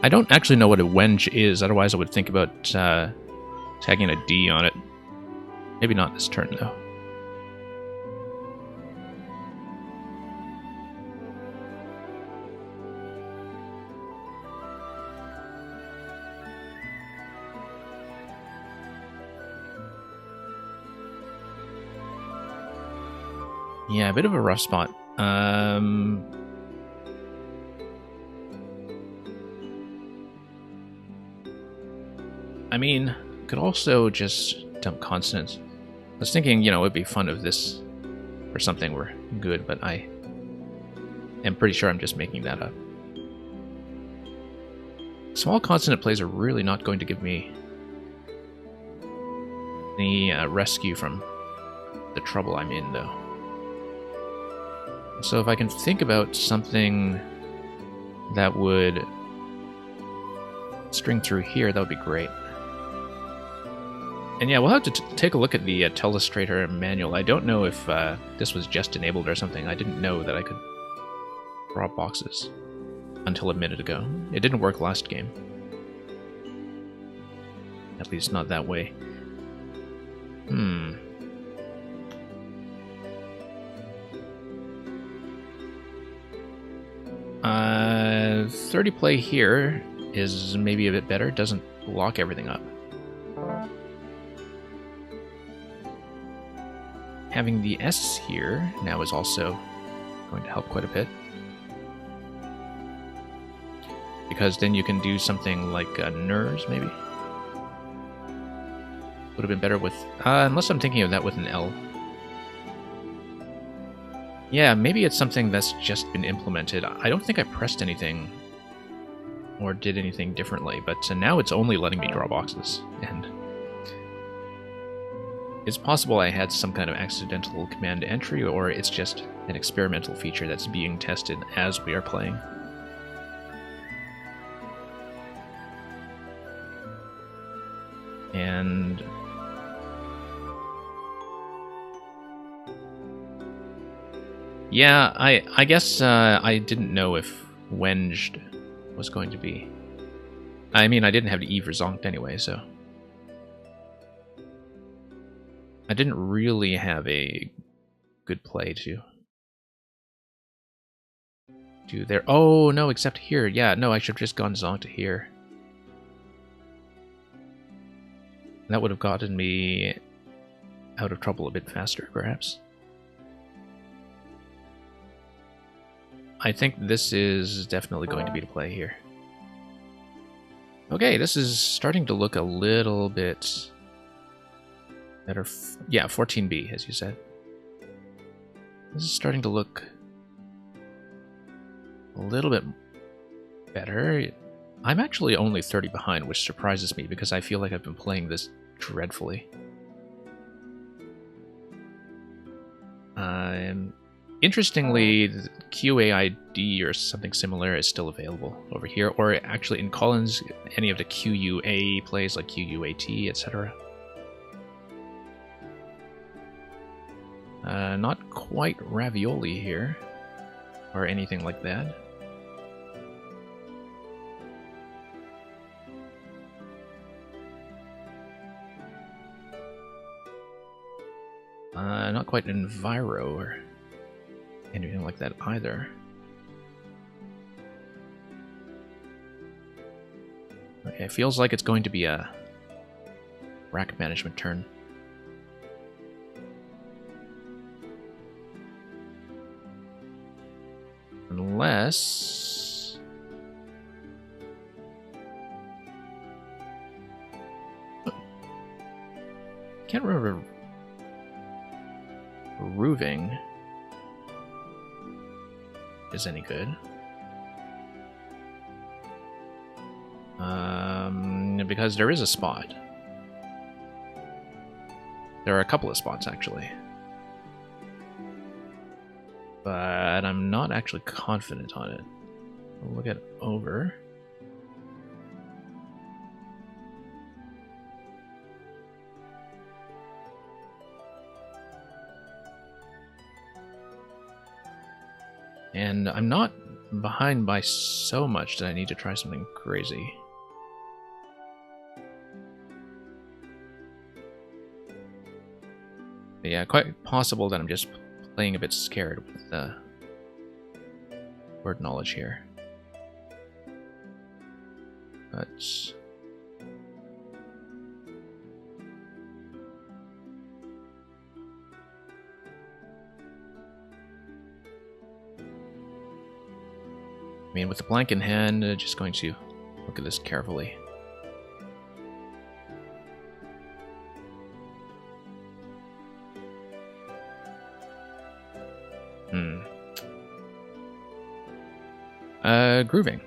I don't actually know what a wenge is, otherwise I would think about tagging a D on it. Maybe not this turn, though. Yeah, a bit of a rough spot. I mean, could also just dump consonants. I was thinking, you know, it'd be fun if this or something were good, but I am pretty sure I'm just making that up. Small consonant plays are really not going to give me any rescue from the trouble I'm in, though. So if I can think about something that would string through here, that would be great. And yeah, we'll have to take a look at the Telestrator manual. I don't know if this was just enabled or something. I didn't know that I could draw boxes until a minute ago. It didn't work last game. At least not that way. 30 play here is maybe a bit better. It doesn't lock everything up. Having the S here now is also going to help quite a bit. Because then you can do something like NERS, maybe? Would have been better with... unless I'm thinking of that with an L. Yeah, maybe it's something that's just been implemented. I don't think I pressed anything or did anything differently, but now it's only letting me draw boxes. And it's possible I had some kind of accidental command entry, or it's just an experimental feature that's being tested as we are playing. And yeah, I guess I didn't know if wenged was going to be. I mean, I didn't have the Eve rezonked anyway, so I didn't really have a good play to do there. Oh no, except here. Yeah, no, I should have just gone zonked to here. That would have gotten me out of trouble a bit faster, perhaps. I think this is definitely going to be the play here. Okay, this is starting to look a little bit better. Yeah, 14B, as you said. This is starting to look a little bit better. I'm actually only 30 behind, which surprises me because I feel like I've been playing this dreadfully. Interestingly, the QAID or something similar is still available over here, or actually in Collins, any of the QUA plays like QUAT, etc. Not quite ravioli here, or anything like that. Not quite Enviro or anything like that either. Okay, feels like it's going to be a rack management turn. Unless... Can't remember... Rooving is any good. Because there is a spot. There are a couple of spots, actually. But I'm not actually confident on it. I'll look it over. And I'm not behind by so much that I need to try something crazy. But yeah, quite possible that I'm just playing a bit scared with the word knowledge here. But... I mean, with the blank in hand, just going to look at this carefully. Grooving.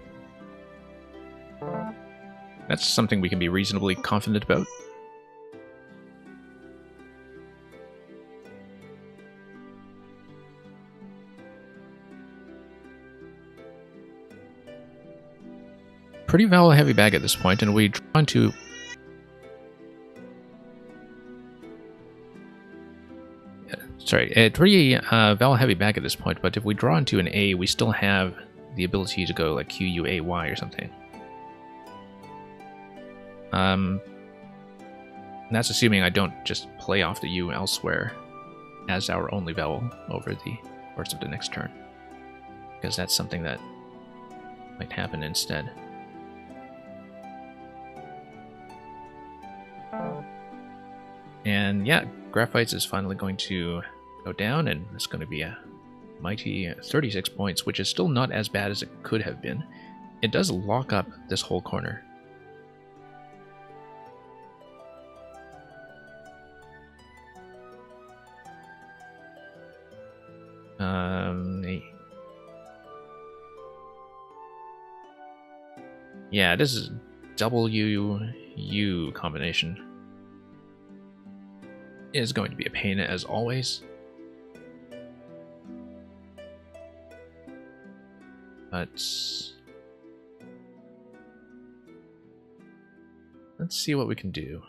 That's something we can be reasonably confident about. Pretty vowel heavy bag at this point, and we draw into... Sorry, pretty vowel heavy bag at this point, but if we draw into an A, we still have the ability to go like Q-U-A-Y or something. That's assuming I don't just play off the U elsewhere as our only vowel over the course of the next turn. Because that's something that might happen instead. And yeah, Graphites is finally going to go down, and it's going to be a mighty 36 points, which is still not as bad as it could have been. It does lock up this whole corner. Yeah, this is W-U combination. Is going to be a pain as always. But let's see what we can do.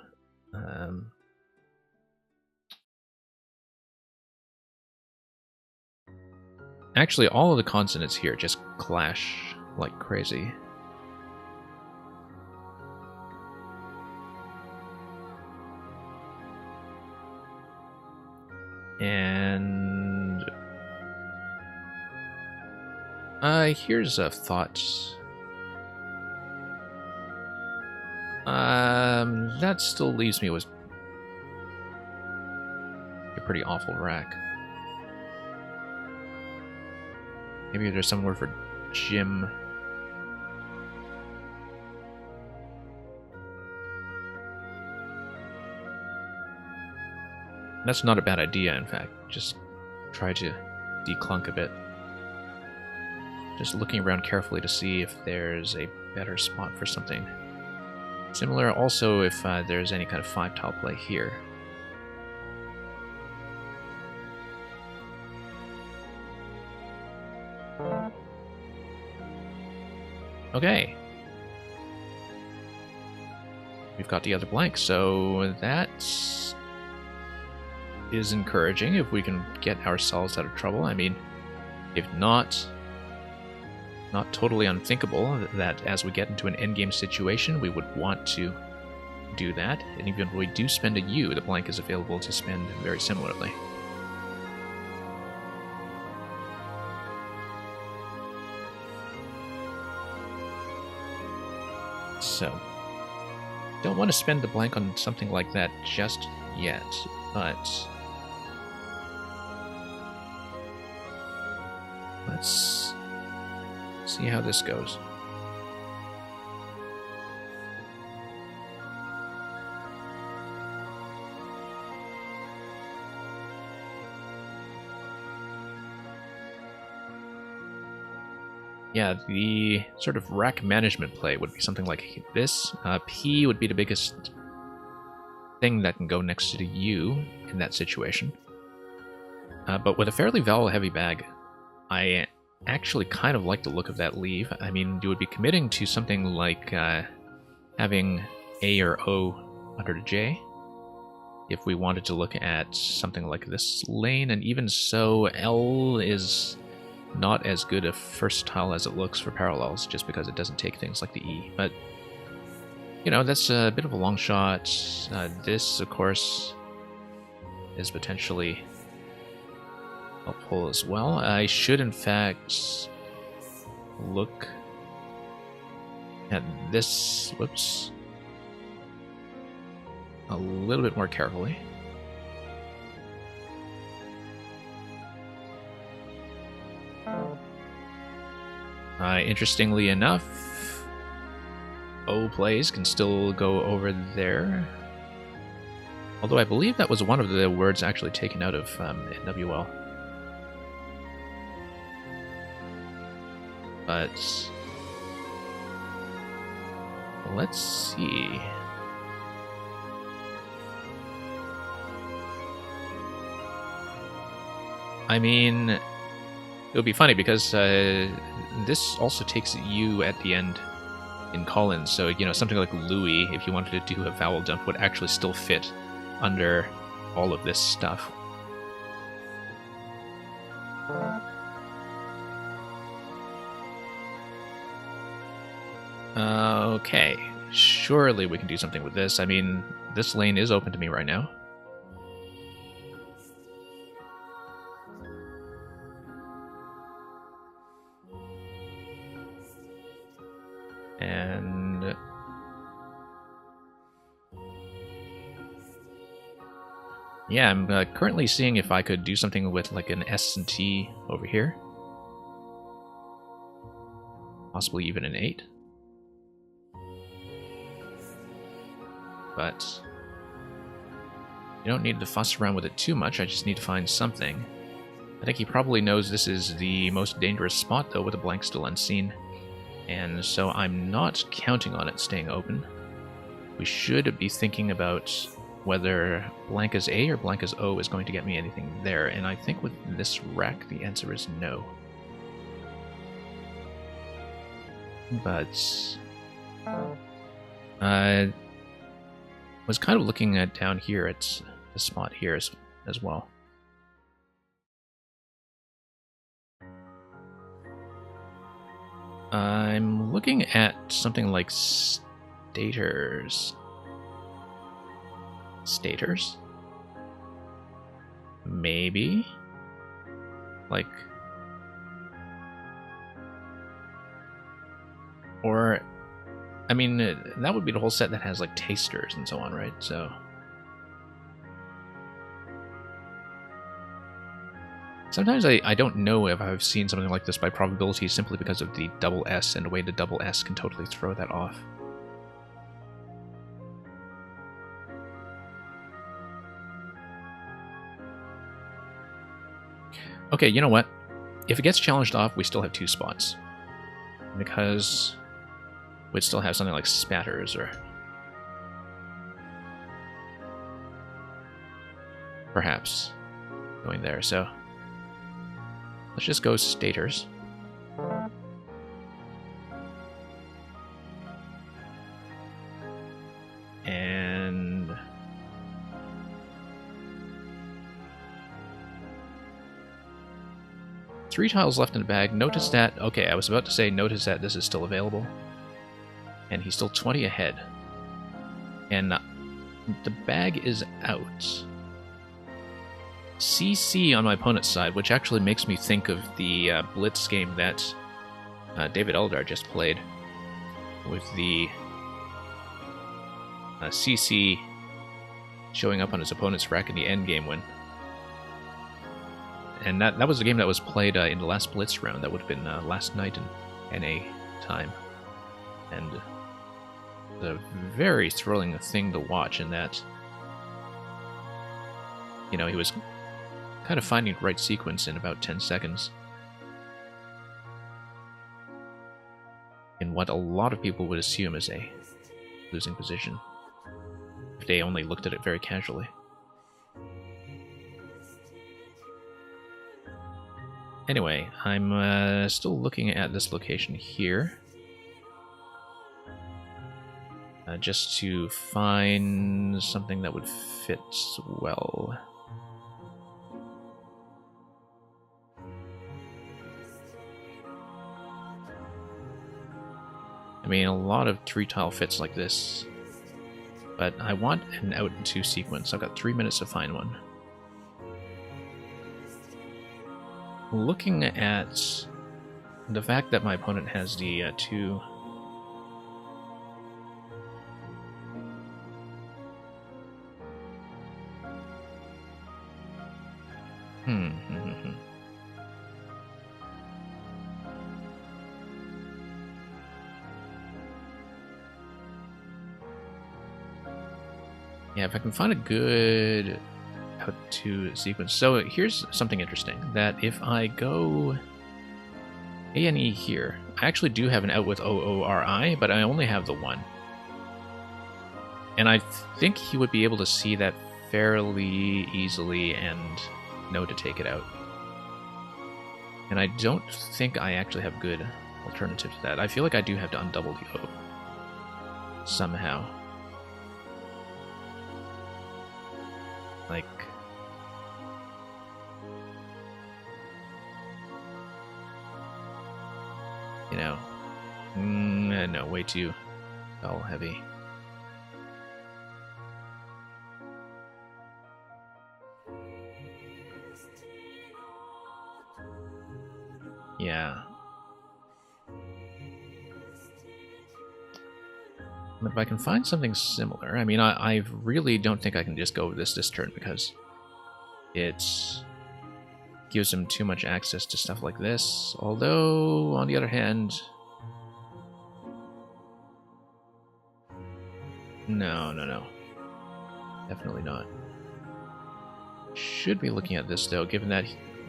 Actually, all of the consonants here just clash like crazy. And here's a thought. That still leaves me with a pretty awful rack. Maybe there's some word for Jim. That's not a bad idea, in fact. Just try to declunk a bit. Just looking around carefully to see if there's a better spot for something. Similar also if there's any kind of 5-tile play here. Okay. We've got the other blank, so that is encouraging if we can get ourselves out of trouble. I mean, if not totally unthinkable that as we get into an endgame situation, we would want to do that. And even if we do spend a U, the blank is available to spend very similarly. So, Don't want to spend the blank on something like that just yet, but let's see how this goes. Yeah, the sort of rack management play would be something like this. P would be the biggest thing that can go next to U in that situation. But with a fairly vowel-heavy bag, I actually kind of like the look of that leave. I mean, you would be committing to something like having A or O under the J if we wanted to look at something like this lane, and even so, L is not as good a first tile as it looks for parallels, just because it doesn't take things like the E. But, you know, that's a bit of a long shot. This, of course, is potentially helpful as well. I should, in fact, look at this, whoops, a little bit more carefully. Interestingly enough, O plays can still go over there. Although I believe that was one of the words actually taken out of NWL. But let's see. I mean, it would be funny because this also takes U at the end in Collins, so, you know, something like Louis, if you wanted to do a vowel dump, would actually still fit under all of this stuff. Okay, surely we can do something with this. I mean, this lane is open to me right now. And yeah, I'm currently seeing if I could do something with like an S and T over here. Possibly even an 8. But you don't need to fuss around with it too much, I just need to find something. I think he probably knows this is the most dangerous spot, though, with a blank still unseen. And so I'm not counting on it staying open. We should be thinking about whether blank as A or blank as O is going to get me anything there, and I think with this rack the answer is no. But I was kind of looking at down here at the spot here as well. I'm looking at something like stators. Stators? Maybe? Like... Or... I mean, that would be the whole set that has, like, tasters and so on, right? So... Sometimes I don't know if I've seen something like this by probability simply because of the double S and the way the double S can totally throw that off. Okay, you know what? If it gets challenged off, we still have 2 spots. Because we'd still have something like spatters or... perhaps going there, so... Let's just go stators. And... 3 tiles left in the bag. Notice that... Okay, I was about to say notice that this is still available. And he's still 20 ahead. And the bag is out. CC on my opponent's side, which actually makes me think of the Blitz game that David Eldar just played with the CC showing up on his opponent's rack in the endgame win. And that was a game that was played in the last Blitz round. That would have been last night in NA time. And a very thrilling thing to watch in that, you know, he was kind of finding the right sequence in about 10 seconds. In what a lot of people would assume is a losing position, if they only looked at it very casually. Anyway, I'm still looking at this location here. Just to find something that would fit well. I mean, a lot of 3-tile fits like this, but I want an out and 2 sequence. I've got 3 minutes to find one. Looking at the fact that my opponent has the 2... Yeah, if I can find a good out to sequence. So here's something interesting, that if I go A and E here, I actually do have an out with OORI, but I only have the 1. And I think he would be able to see that fairly easily and know to take it out. And I don't think I actually have good alternative to that. I feel like I do have to undouble the O somehow. Like, you know, no, way too all heavy. Yeah. If I can find something similar, I mean, I really don't think I can just go with this turn, because it gives him too much access to stuff like this. Although, on the other hand, no. Definitely not. Should be looking at this, though, given that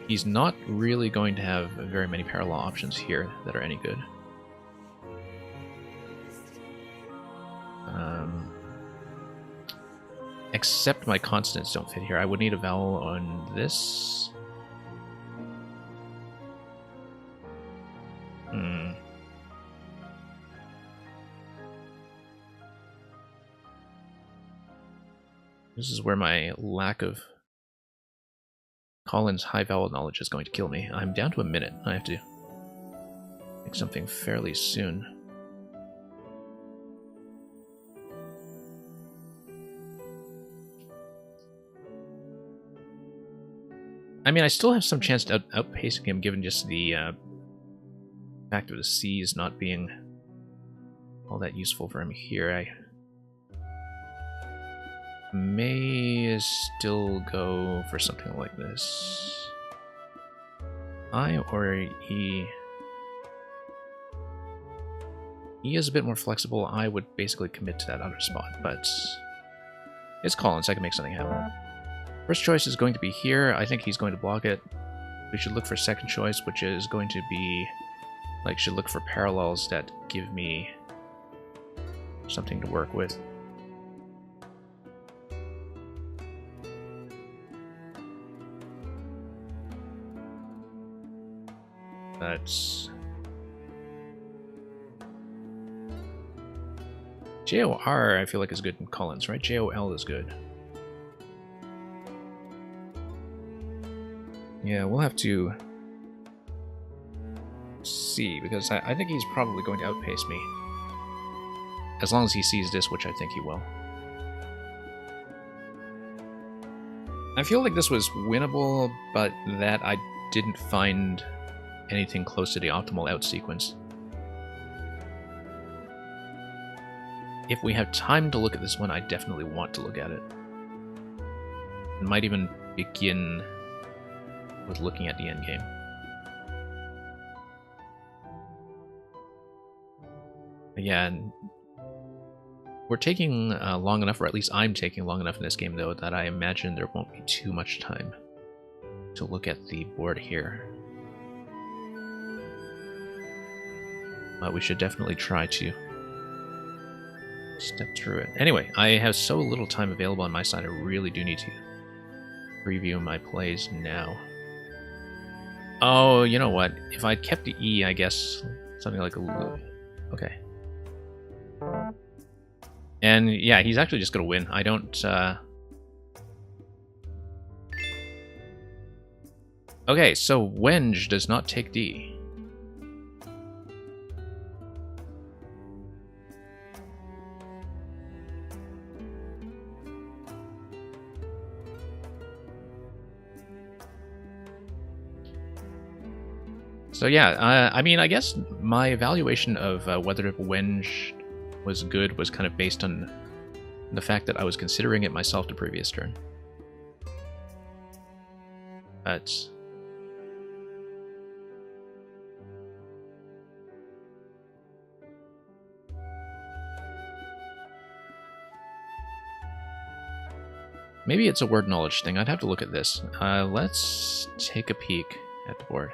he's not really going to have very many parallel options here that are any good. Except my consonants don't fit here. I would need a vowel on this. This is where my lack of Colin's high vowel knowledge is going to kill me. I'm down to a minute. I have to make something fairly soon. I mean, I still have some chance to outpacing him, given just the fact of the C's not being all that useful for him here. I may still go for something like this. I or E. E is a bit more flexible. I would basically commit to that other spot, but it's Collins. I can make something happen. First choice is going to be here. I think he's going to block it. We should look for second choice, which is going to be, like, should look for parallels that give me something to work with. That's JOR, I feel like is good in Collins, right? JOL is good. Yeah, we'll have to see, because I think he's probably going to outpace me. As long as he sees this, which I think he will. I feel like this was winnable, but that I didn't find anything close to the optimal out sequence. if we have time to look at this one, I definitely want to look at it. I might even begin with looking at the endgame. Yeah, and we're taking long enough, or at least I'm taking long enough in this game, though, that I imagine there won't be too much time to look at the board here. But we should definitely try to step through it. Anyway, I have so little time available on my side, I really do need to preview my plays now. Oh, you know what? If I'd kept the E, I guess something like a... Okay. And yeah, he's actually just gonna win. I don't... Okay, so Wenge does not take D. So yeah, I mean, I guess my evaluation of whether Wenge was good was kind of based on the fact that I was considering it myself the previous turn. But... maybe it's a word knowledge thing. I'd have to look at this. Let's take a peek at the board.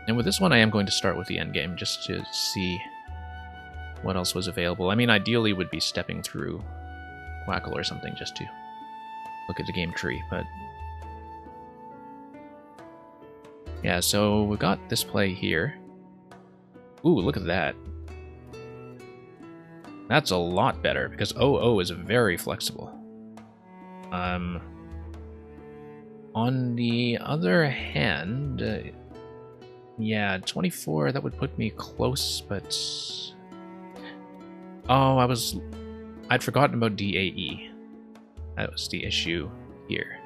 And with this one, I am going to start with the endgame, just to see what else was available. I mean, ideally would be stepping through Quackle or something, just to look at the game tree, but... yeah, so we got this play here. Ooh, look at that. That's a lot better, because 0-0 is very flexible. On the other hand... yeah, 24, that would put me close, but... oh, I'd forgotten about DAE. That was the issue here.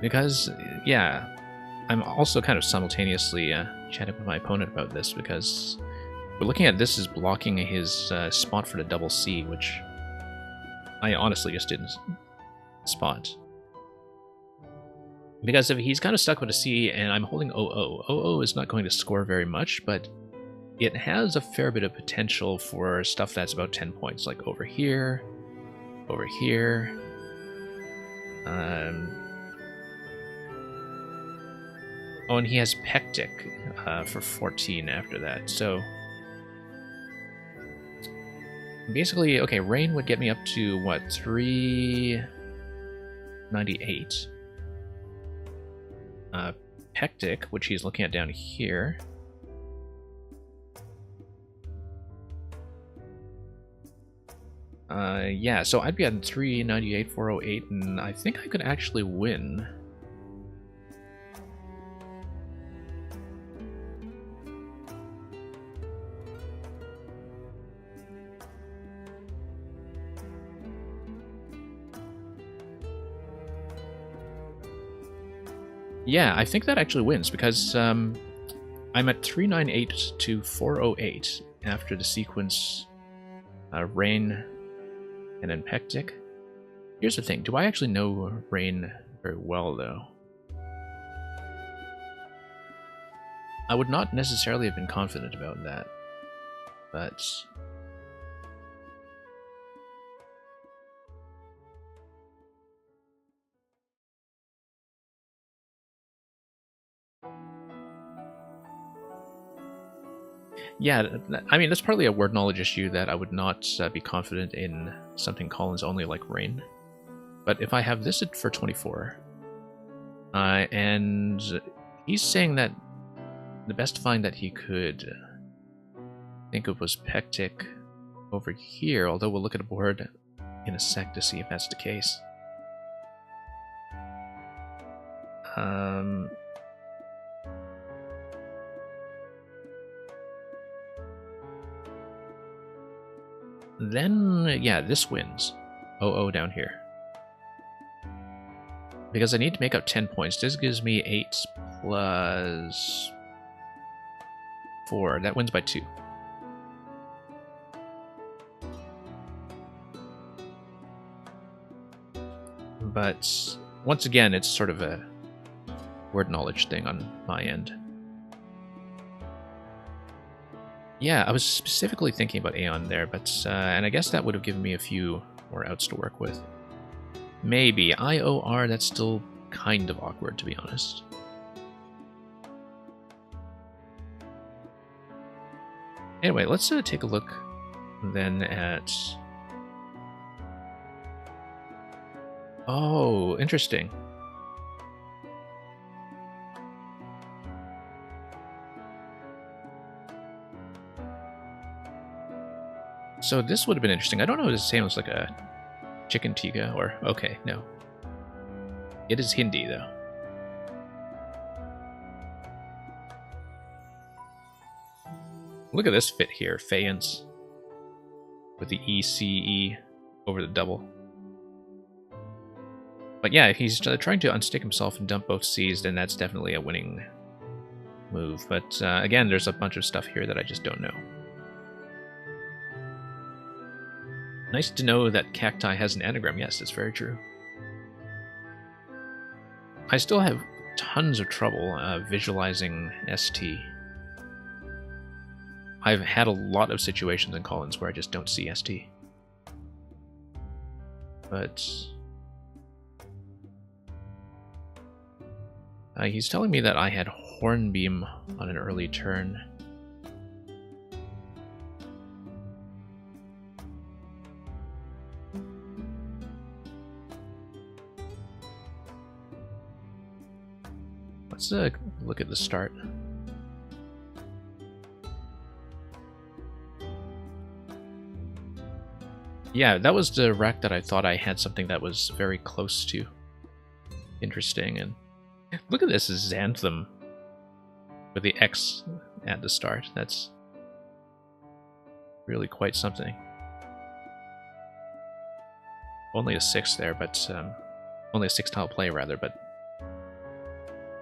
Because, yeah... I'm also kind of simultaneously chatting with my opponent about this, because we're looking at this as blocking his spot for the double C, which I honestly just didn't spot. Because if he's kind of stuck with a C and I'm holding 0-0, 0-0 is not going to score very much, but it has a fair bit of potential for stuff that's about 10 points, like over here, over here. Oh, and he has Pectic for 14 after that, so... basically, okay, Rain would get me up to, what, 398. Pectic, which he's looking at down here. Yeah, so I'd be at 398, 408, and I think I could actually win. Yeah, I think that actually wins, because I'm at 398 to 408 after the sequence Rain and then Pectic. Here's the thing, do I actually know Rain very well, though? I would not necessarily have been confident about that, but... yeah, I mean, that's partly a word knowledge issue that I would not be confident in something Collins only like Rain. But if I have this for 24, and he's saying that the best find that he could think of was Pectic over here, although we'll look at a board in a sec to see if that's the case. then, yeah, this wins. 0-0 down here. Because I need to make up 10 points. This gives me 8 plus 4. That wins by 2. But once again, it's sort of a word knowledge thing on my end. Yeah, I was specifically thinking about Aeon there, but and I guess that would have given me a few more outs to work with. Maybe. IOR, that's still kind of awkward, to be honest. Anyway, let's take a look then at... Oh, interesting. So this would have been interesting. I don't know if the same as like a chicken tikka or... Okay, no. It is Hindi, though. Look at this fit here. Faience. With the ECE over the double. But yeah, if he's trying to unstick himself and dump both C's, then that's definitely a winning move. But again, there's a bunch of stuff here that I just don't know. Nice to know that cacti has an anagram. Yes, that's very true. I still have tons of trouble visualizing ST. I've had a lot of situations in Collins where I just don't see ST. But... he's telling me that I had Hornbeam on an early turn. Let's look at the start. Yeah, that was the rack that I thought I had something that was very close to. Interesting, and look at this Xanthem with the X at the start. That's really quite something. Only a 6 there, but only a 6-tile play rather, but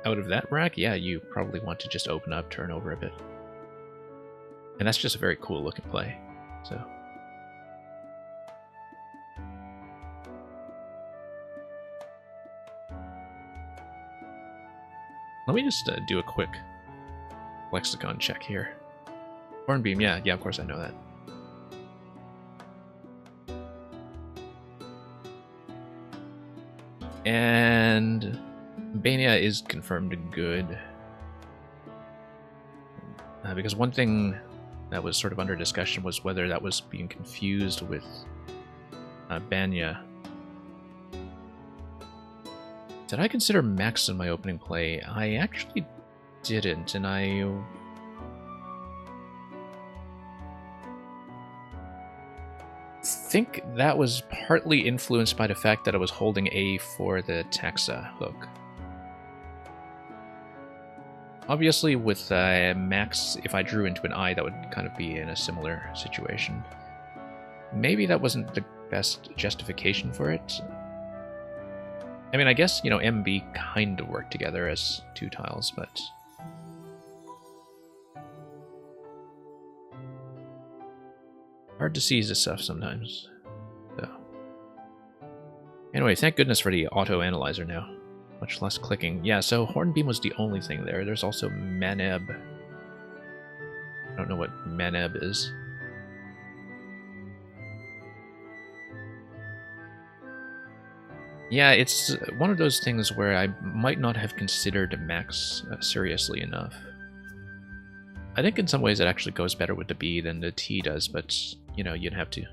out of that rack, yeah, you probably want to just open up, turn over a bit. And that's just a very cool looking play, so... Let me just do a quick lexicon check here. Hornbeam, yeah, of course I know that. And Bania is confirmed good. Because one thing that was sort of under discussion was whether that was being confused with Banya. Did I consider Max in my opening play? I actually didn't, and I think that was partly influenced by the fact that I was holding A for the taxa hook. Obviously, with Max, if I drew into an I, that would kind of be in a similar situation. Maybe that wasn't the best justification for it. I mean, I guess, you know, MB kind of work together as 2 tiles, but... hard to seize this stuff sometimes. So. Anyway, thank goodness for the auto-analyzer now. Much less clicking. Yeah, so Hornbeam was the only thing there. There's also Maneb. I don't know what Maneb is. Yeah, it's one of those things where I might not have considered Max seriously enough. I think in some ways it actually goes better with the B than the T does, but, you know, you'd have to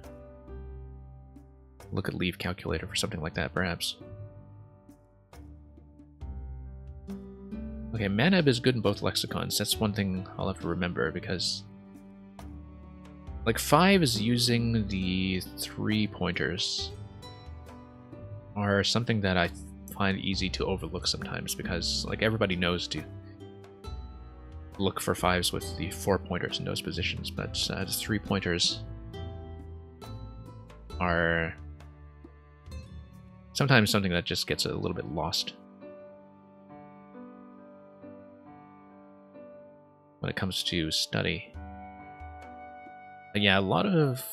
look at Leave Calculator for something like that, perhaps. Okay, Maneb is good in both lexicons. That's one thing I'll have to remember, because... like, 5 is using the 3 pointers... are something that I find easy to overlook sometimes, because like everybody knows to look for 5s with the 4 pointers in those positions, but the 3 pointers are sometimes something that just gets a little bit lost when it comes to study. But yeah, a lot of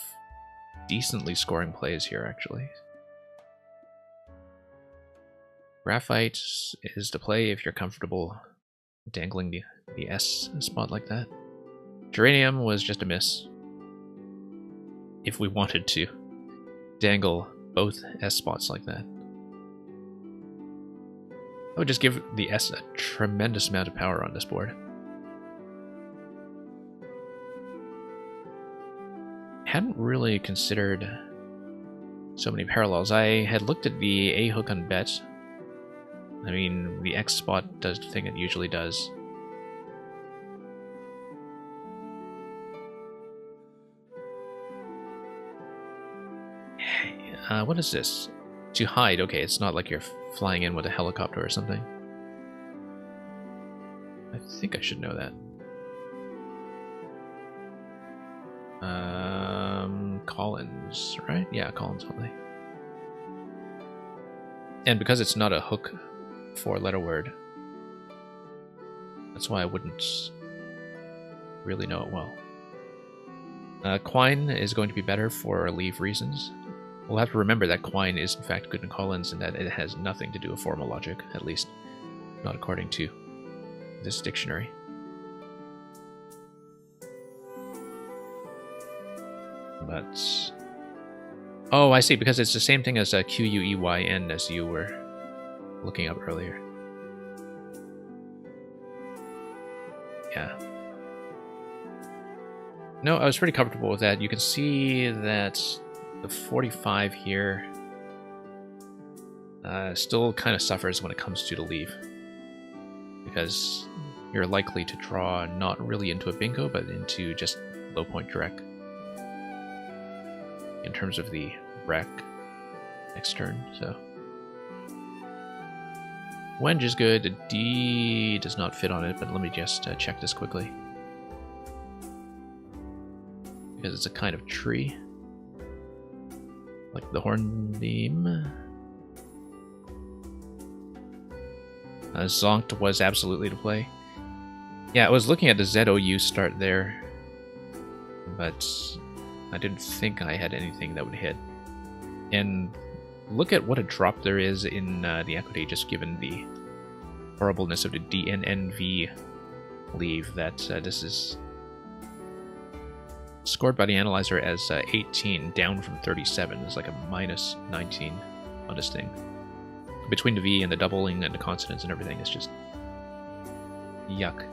decently scoring plays here, actually. Graphite is the play if you're comfortable dangling the S spot like that. Geranium was just a miss. If we wanted to dangle both S spots like that. That would just give the S a tremendous amount of power on this board. Hadn't really considered so many parallels. I had looked at the A hook on bet. I mean, the X spot does the thing it usually does. What is this? To hide. Okay, it's not like you're flying in with a helicopter or something. I think I should know that. Collins, right? Yeah, Collins only. And because it's not a hook 4-letter word, that's why I wouldn't really know it well. Quine is going to be better for leave reasons. We'll have to remember that Quine is in fact good in Collins and that it has nothing to do with formal logic, at least not according to this dictionary. But... oh, I see, because it's the same thing as Q-U-E-Y-N as you were looking up earlier. Yeah. No, I was pretty comfortable with that. You can see that the 45 here still kind of suffers when it comes to the leave. Because you're likely to draw not really into a bingo, but into just low point direct. In terms of the wreck next turn, so. Wenge is good, the D does not fit on it, but let me just check this quickly. Because it's a kind of tree. Like the hornbeam. Zonkt was absolutely to play. Yeah, I was looking at the ZOU start there, but I didn't think I had anything that would hit. And look at what a drop there is in the equity, just given the horribleness of the DNNV leave, that this is scored by the analyzer as 18, down from 37. It's like a minus 19 on this thing. Between the V and the doubling and the consonants and everything, it's just yuck.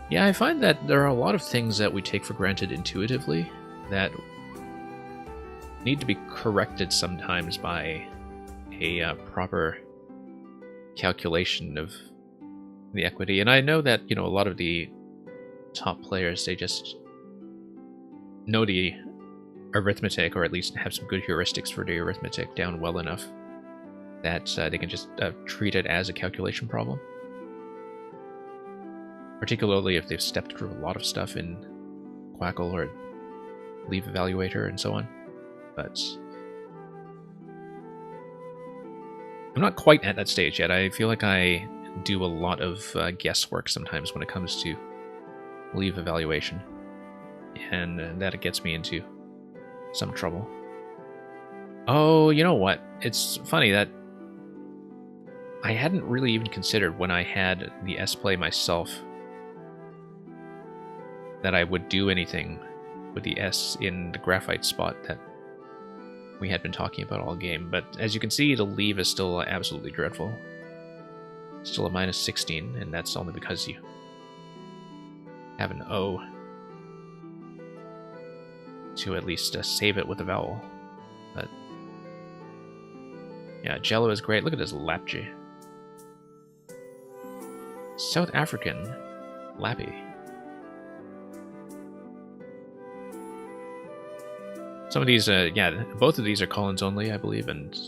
Yeah, I find that there are a lot of things that we take for granted intuitively that need to be corrected sometimes by a proper calculation of the equity. And I know that, you know, a lot of the top players, they just know the arithmetic, or at least have some good heuristics for the arithmetic down well enough that they can just treat it as a calculation problem. Particularly if they've stepped through a lot of stuff in Quackle or Leave Evaluator and so on. But I'm not quite at that stage yet. I feel like I do a lot of guesswork sometimes when it comes to Leave Evaluation. And that gets me into some trouble. Oh, you know what? It's funny that I hadn't really even considered when I had the S-Play myself that I would do anything with the S in the graphite spot that we had been talking about all game. But as you can see, the leave is still absolutely dreadful. Still a minus 16, and that's only because you have an O to at least save it with a vowel. But yeah, Jello is great. Look at this Lapji. South African Lappy. Some of these, yeah, both of these are Collins only, I believe, and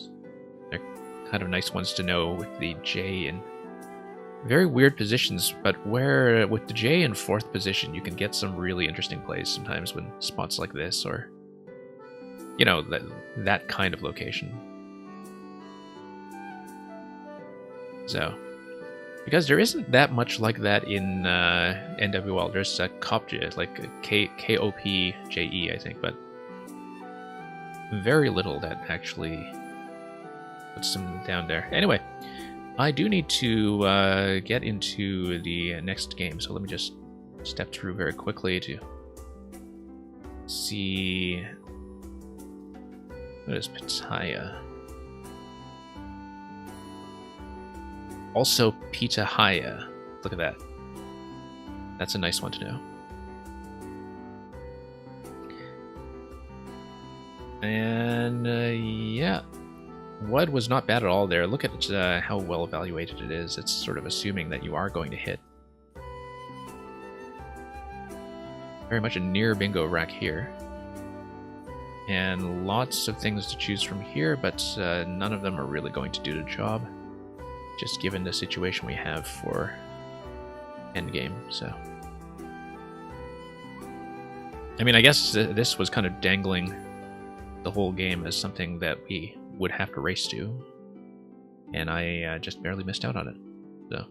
they're kind of nice ones to know with the J in Very weird positions, but where with the J in 4th position, you can get some really interesting plays sometimes when spots like this, or you know, that kind of location. So, because there isn't that much like that in NWL. There's a Kopje, like Kopje, I think, but very little that actually puts them down there. Anyway, I do need to get into the next game, so let me just step through very quickly to see. What is Pitaya? Also Pitahaya. Look at that. That's a nice one to know. And yeah, Wud was not bad at all there. Look at how well evaluated it is. It's sort of assuming that you are going to hit. Very much a near bingo rack here. And lots of things to choose from here, but none of them are really going to do the job, just given the situation we have for endgame. So, I mean, I guess this was kind of dangling the whole game as something that we would have to race to, and I just barely missed out on it. So,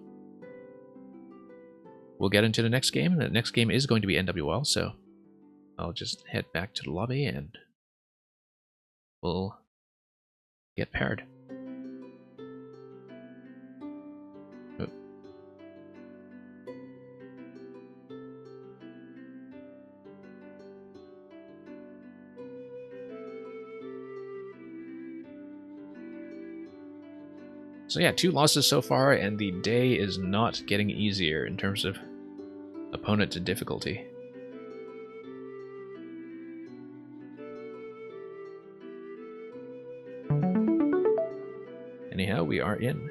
we'll get into the next game. The next game is going to be NWL, so I'll just head back to the lobby and we'll get paired. Oh. So yeah, 2 losses so far, and the day is not getting easier in terms of opponent to difficulty. Anyhow, we are in.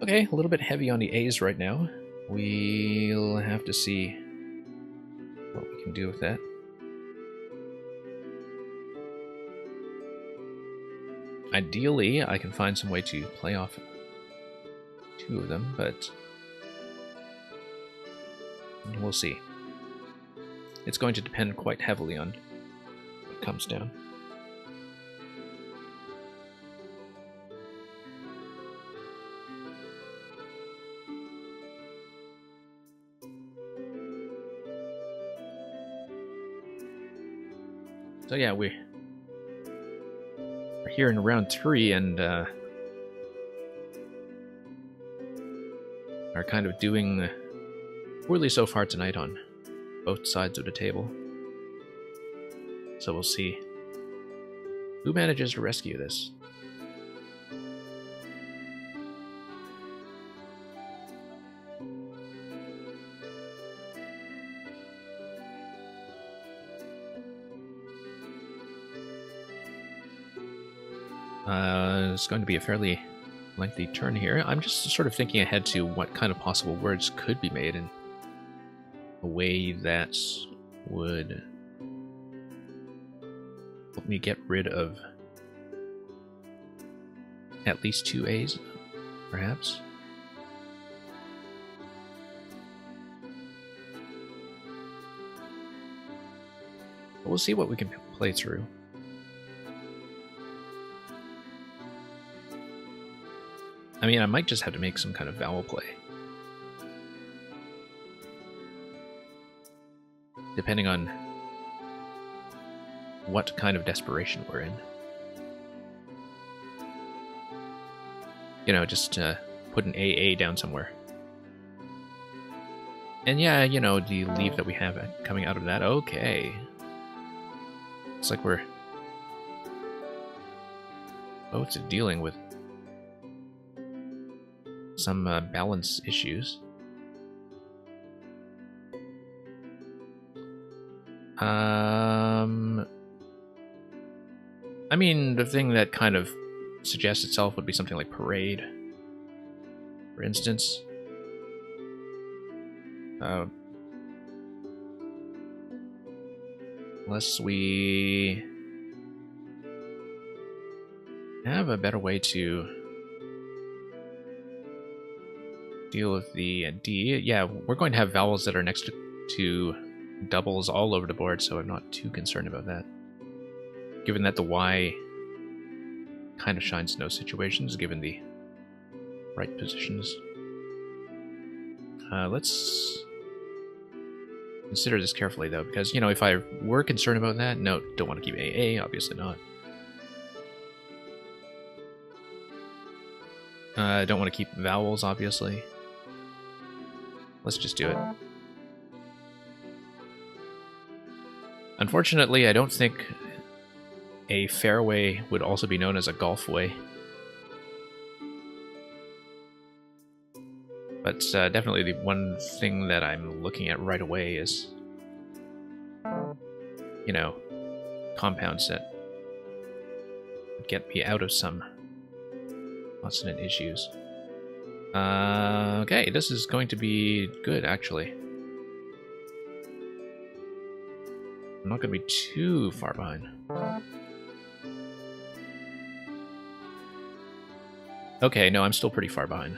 Okay, a little bit heavy on the A's right now. We'll have to see what we can do with that. Ideally, I can find some way to play off 2 of them, but we'll see. It's going to depend quite heavily on what comes down. So yeah, we're here in round 3 and are kind of doing poorly so far tonight on both sides of the table. So we'll see who manages to rescue this. It's going to be a fairly lengthy turn here. I'm just sort of thinking ahead to what kind of possible words could be made in a way that would help me get rid of at least 2 A's, perhaps. But we'll see what we can play through. I mean, I might just have to make some kind of vowel play. Depending on what kind of desperation we're in. You know, just put an AA down somewhere. And yeah, you know, the leave that we have coming out of that, okay. It's like we're both dealing with some balance issues. I mean, the thing that kind of suggests itself would be something like parade, for instance. Unless we have a better way to deal with the D. Yeah, we're going to have vowels that are next to doubles all over the board, so I'm not too concerned about that. Given that the Y kind of shines in those situations, given the right positions. Let's consider this carefully, though, because, you know, if I were concerned about that, no, don't want to keep AA, obviously not. I don't want to keep vowels, obviously. Let's just do it. Unfortunately, I don't think a fairway would also be known as a golfway. But definitely the one thing that I'm looking at right away is, you know, compounds that would get me out of some consonant issues. Okay, this is going to be good, actually. I'm not going to be too far behind. Okay, no, I'm still pretty far behind.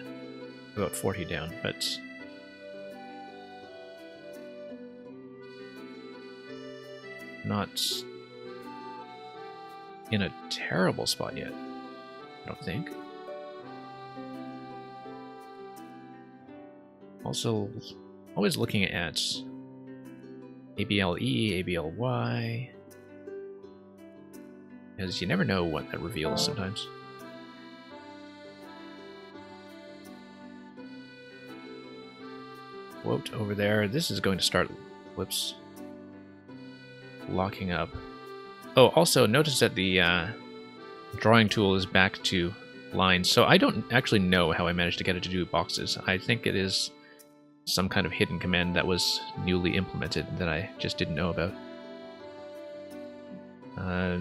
About 40 down, but... not in a terrible spot yet, I don't think. Also, always looking at ABLE, ABLY, because you never know what that reveals sometimes. Quote over there. This is going to start, whoops, locking up. Oh, also notice that the drawing tool is back to lines, so I don't actually know how I managed to get it to do boxes. I think it is some kind of hidden command that was newly implemented that I just didn't know about. I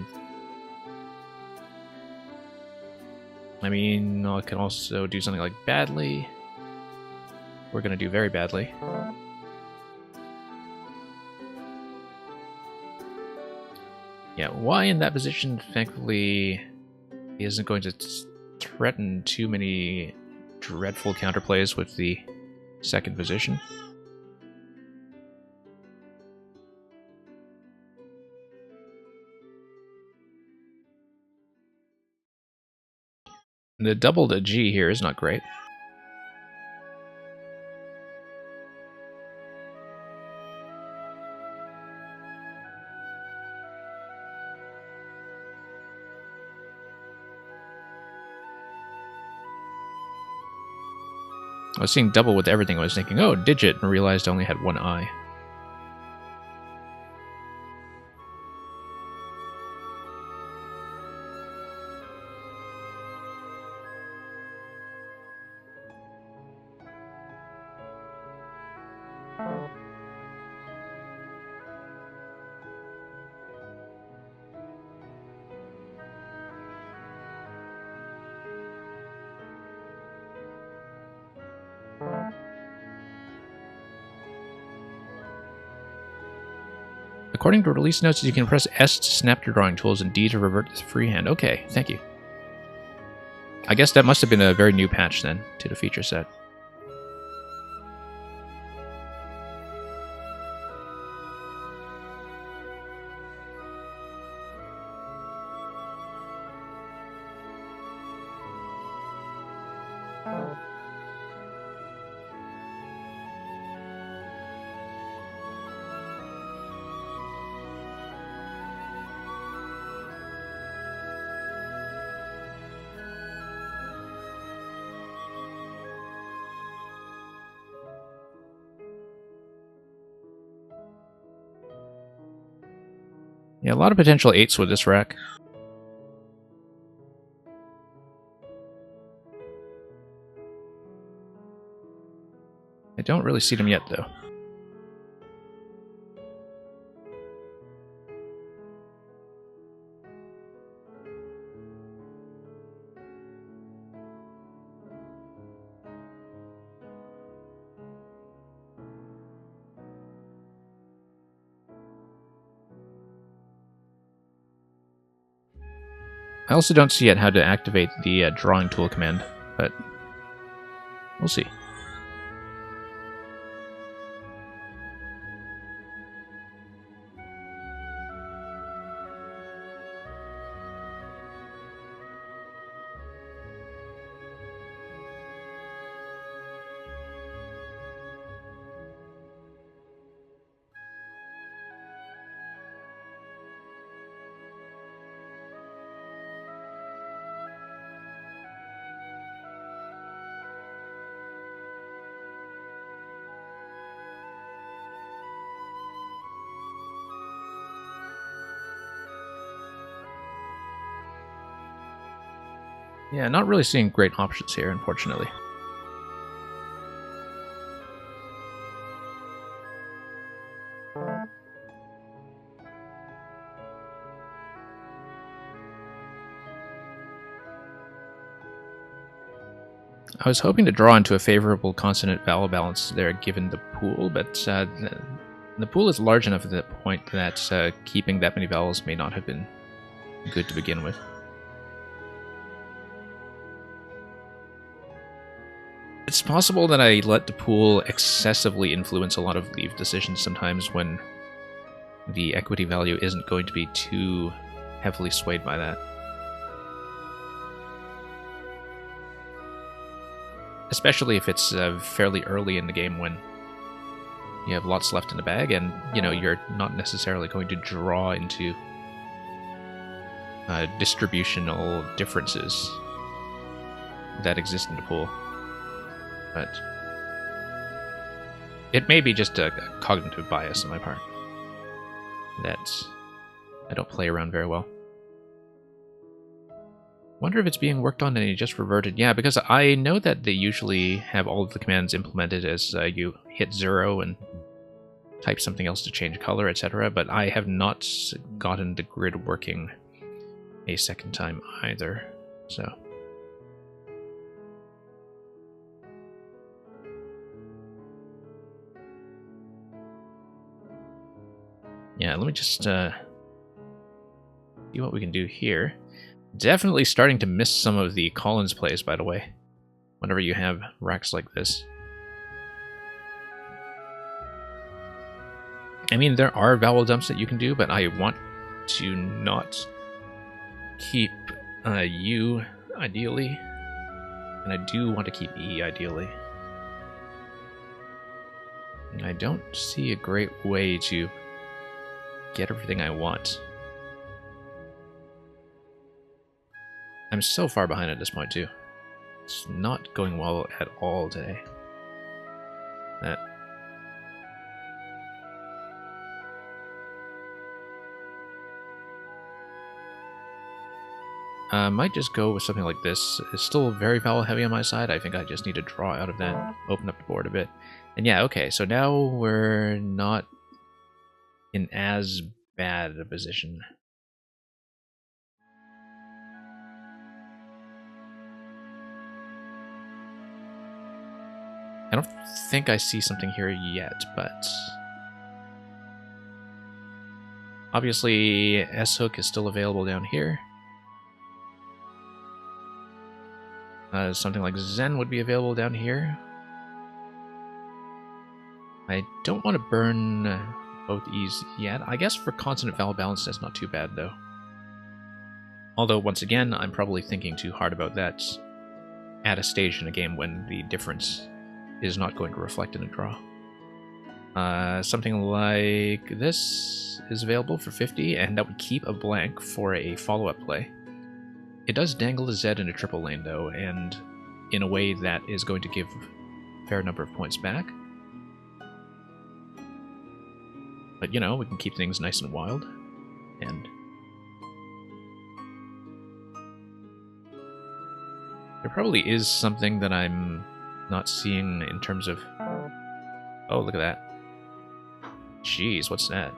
mean, I can also do something like badly. We're going to do very badly. Yeah, Y in that position, thankfully, isn't going to threaten too many dreadful counterplays with the second position. The doubled G here is not great. I was seeing double with everything. I was thinking, oh, digit, and realized I only had one I. According to release notes, you can press S to snap your drawing tools and D to revert to freehand. Okay, thank you. I guess that must have been a very new patch then to the feature set. Yeah, a lot of potential 8s with this rack. I don't really see them yet, though. I also don't see yet how to activate the drawing tool command, but we'll see. Yeah, not really seeing great options here, unfortunately. I was hoping to draw into a favorable consonant-vowel balance there given the pool, but the pool is large enough at that point that keeping that many vowels may not have been good to begin with. It's possible that I let the pool excessively influence a lot of leave decisions sometimes when the equity value isn't going to be too heavily swayed by that. Especially if it's fairly early in the game when you have lots left in the bag and, you know, you're not necessarily going to draw into distributional differences that exist in the pool. But it may be just a cognitive bias on my part that I don't play around very well. Wonder if it's being worked on and it just reverted. Yeah, because I know that they usually have all of the commands implemented as you hit 0 and type something else to change color, etc. But I have not gotten the grid working a second time either. So yeah, let me just see what we can do here. Definitely starting to miss some of the Collins plays, by the way, whenever you have racks like this. I mean, there are vowel dumps that you can do, but I want to not keep U, ideally, and I do want to keep E, ideally. And I don't see a great way to get everything I want. I'm so far behind at this point, too. It's not going well at all today. That. Might just go with something like this. It's still very vowel heavy on my side. I think I just need to draw out of that, open up the board a bit. And yeah, okay, so now we're not in as bad a position. I don't think I see something here yet, but obviously S-hook is still available down here. Something like Zen would be available down here. I don't want to burn both E's yet. I guess for consonant-vowel balance, that's not too bad, though. Although, once again, I'm probably thinking too hard about that at a stage in a game when the difference is not going to reflect in a draw. Something like this is available for 50, and that would keep a blank for a follow-up play. It does dangle a Z in a triple lane, though, and in a way that is going to give a fair number of points back. But, you know, we can keep things nice and wild, and there probably is something that I'm not seeing in terms of... Oh, look at that. Jeez, what's that?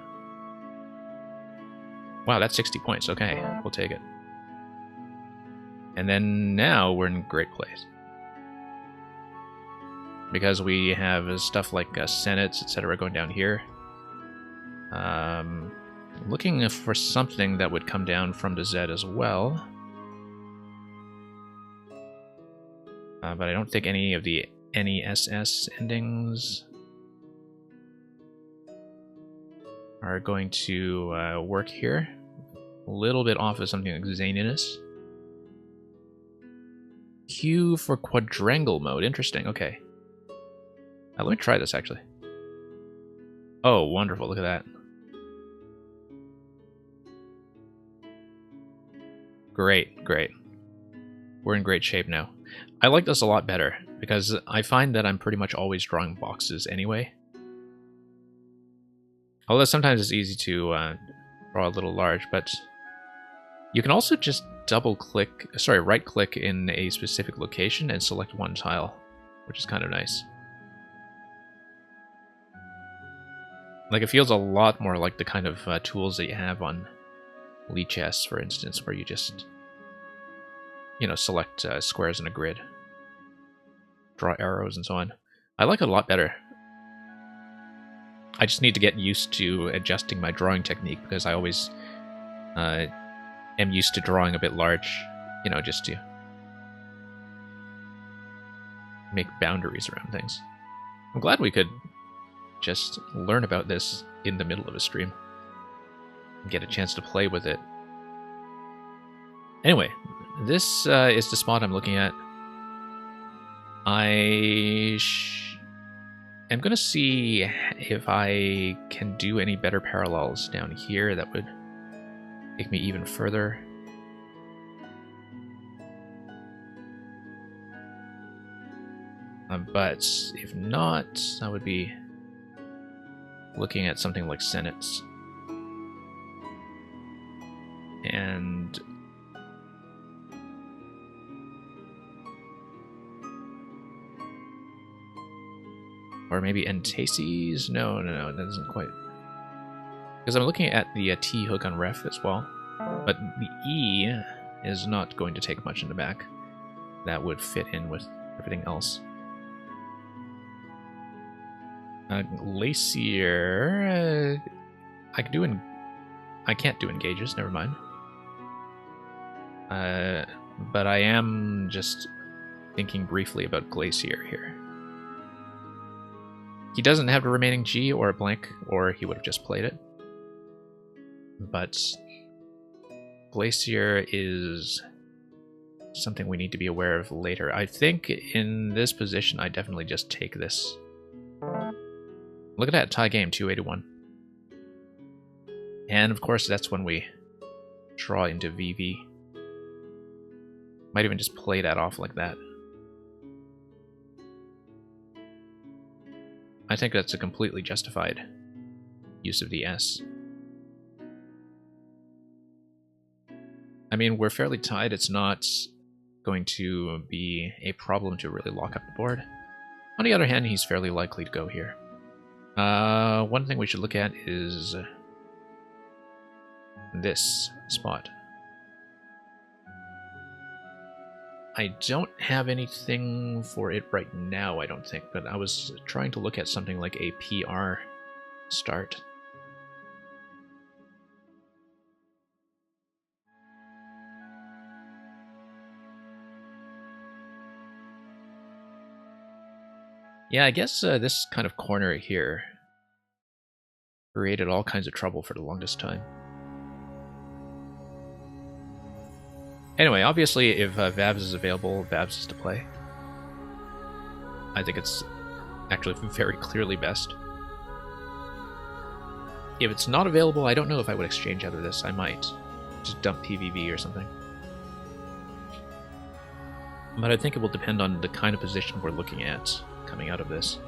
Wow, that's 60 points. Okay, we'll take it. And then now we're in great place. Because we have stuff like Senates, etc. going down here. Looking for something that would come down from the Z as well. But I don't think any of the NESS endings are going to work here. A little bit off of something like zaniness. Q for quadrangle mode. Interesting. Okay. Let me try this, actually. Oh, wonderful. Look at that. Great, great. We're in great shape now. I like this a lot better, because I find that I'm pretty much always drawing boxes anyway. Although sometimes it's easy to draw a little large, but you can also just right-click in a specific location and select one tile, which is kind of nice. Like, it feels a lot more like the kind of tools that you have on Lichess, for instance, where you just, you know, select squares in a grid, draw arrows and so on. I like it a lot better. I just need to get used to adjusting my drawing technique, because I always am used to drawing a bit large, you know, just to make boundaries around things. I'm glad we could just learn about this in the middle of a stream and get a chance to play with it. Anyway, this is the spot I'm looking at. I am going to see if I can do any better parallels down here that would take me even further. But if not, I would be looking at something like Senate's. And or maybe Entases? No, that doesn't quite. Because I'm looking at the T hook on ref as well. But the E is not going to take much in the back. That would fit in with everything else. Glacier... I can't do engages, never mind. But I am just thinking briefly about Glacier here. He doesn't have a remaining G or a blank, or he would have just played it. But Glacier is something we need to be aware of later. I think in this position, I definitely just take this. Look at that, tie game, 281. And of course, that's when we draw into VV. Might even just play that off like that. I think that's a completely justified use of the S. I mean, we're fairly tied. It's not going to be a problem to really lock up the board. On the other hand, he's fairly likely to go here. One thing we should look at is this spot. I don't have anything for it right now, I don't think, but I was trying to look at something like a PR start. Yeah, I guess this kind of corner here created all kinds of trouble for the longest time. Anyway, obviously, if Vavs is available, Vavs is to play. I think it's actually very clearly best. If it's not available, I don't know if I would exchange out of this. I might just dump PVV or something. But I think it will depend on the kind of position we're looking at coming out of this.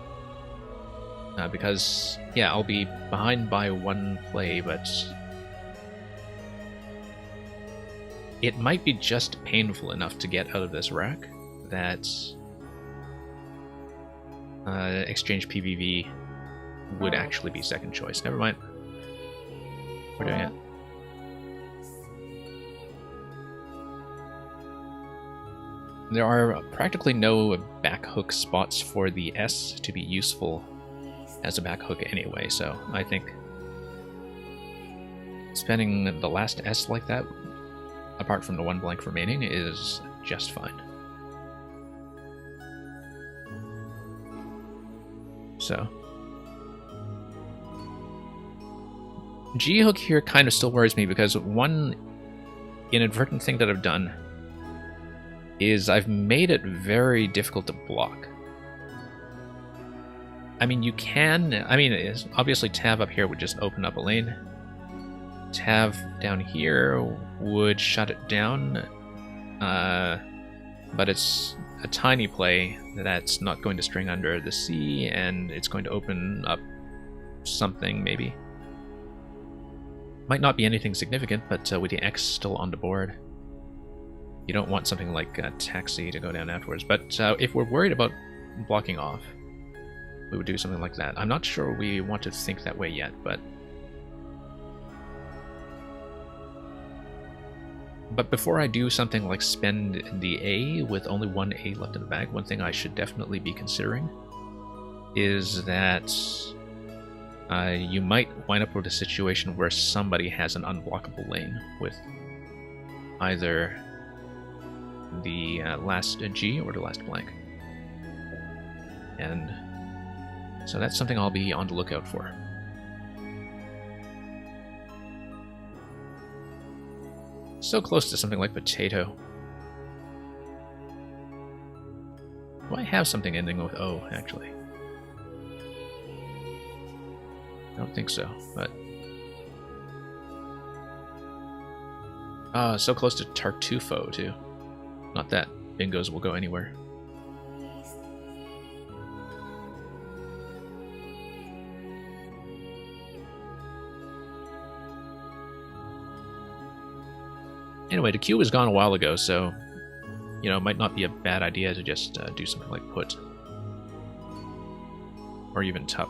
Because, yeah, I'll be behind by one play, but it might be just painful enough to get out of this rack that exchange PVV would actually be second choice. Never mind. We're doing it. There are practically no back hook spots for the S to be useful as a back hook anyway, so I think spending the last S like that, apart from the one blank remaining, is just fine. So G hook here kind of still worries me because one inadvertent thing that I've done is I've made it very difficult to block. I mean, you can... I mean, obviously tab up here would just open up a lane. Tab down here would shut it down. But it's a tiny play that's not going to string under the C, and it's going to open up something, maybe. Might not be anything significant, but with the X still on the board, you don't want something like Taxi to go down afterwards. But if we're worried about blocking off, we would do something like that. I'm not sure we want to think that way yet, but before I do something like spend the A with only one A left in the bag, one thing I should definitely be considering is that you might wind up with a situation where somebody has an unblockable lane with either the last G or the last blank. And so that's something I'll be on the lookout for. So close to something like potato. Do I have something ending with O, actually? I don't think so, but... so close to Tartufo, too. Not that bingos will go anywhere. Anyway, the Q was gone a while ago, so, you know, it might not be a bad idea to just do something like put. Or even tup.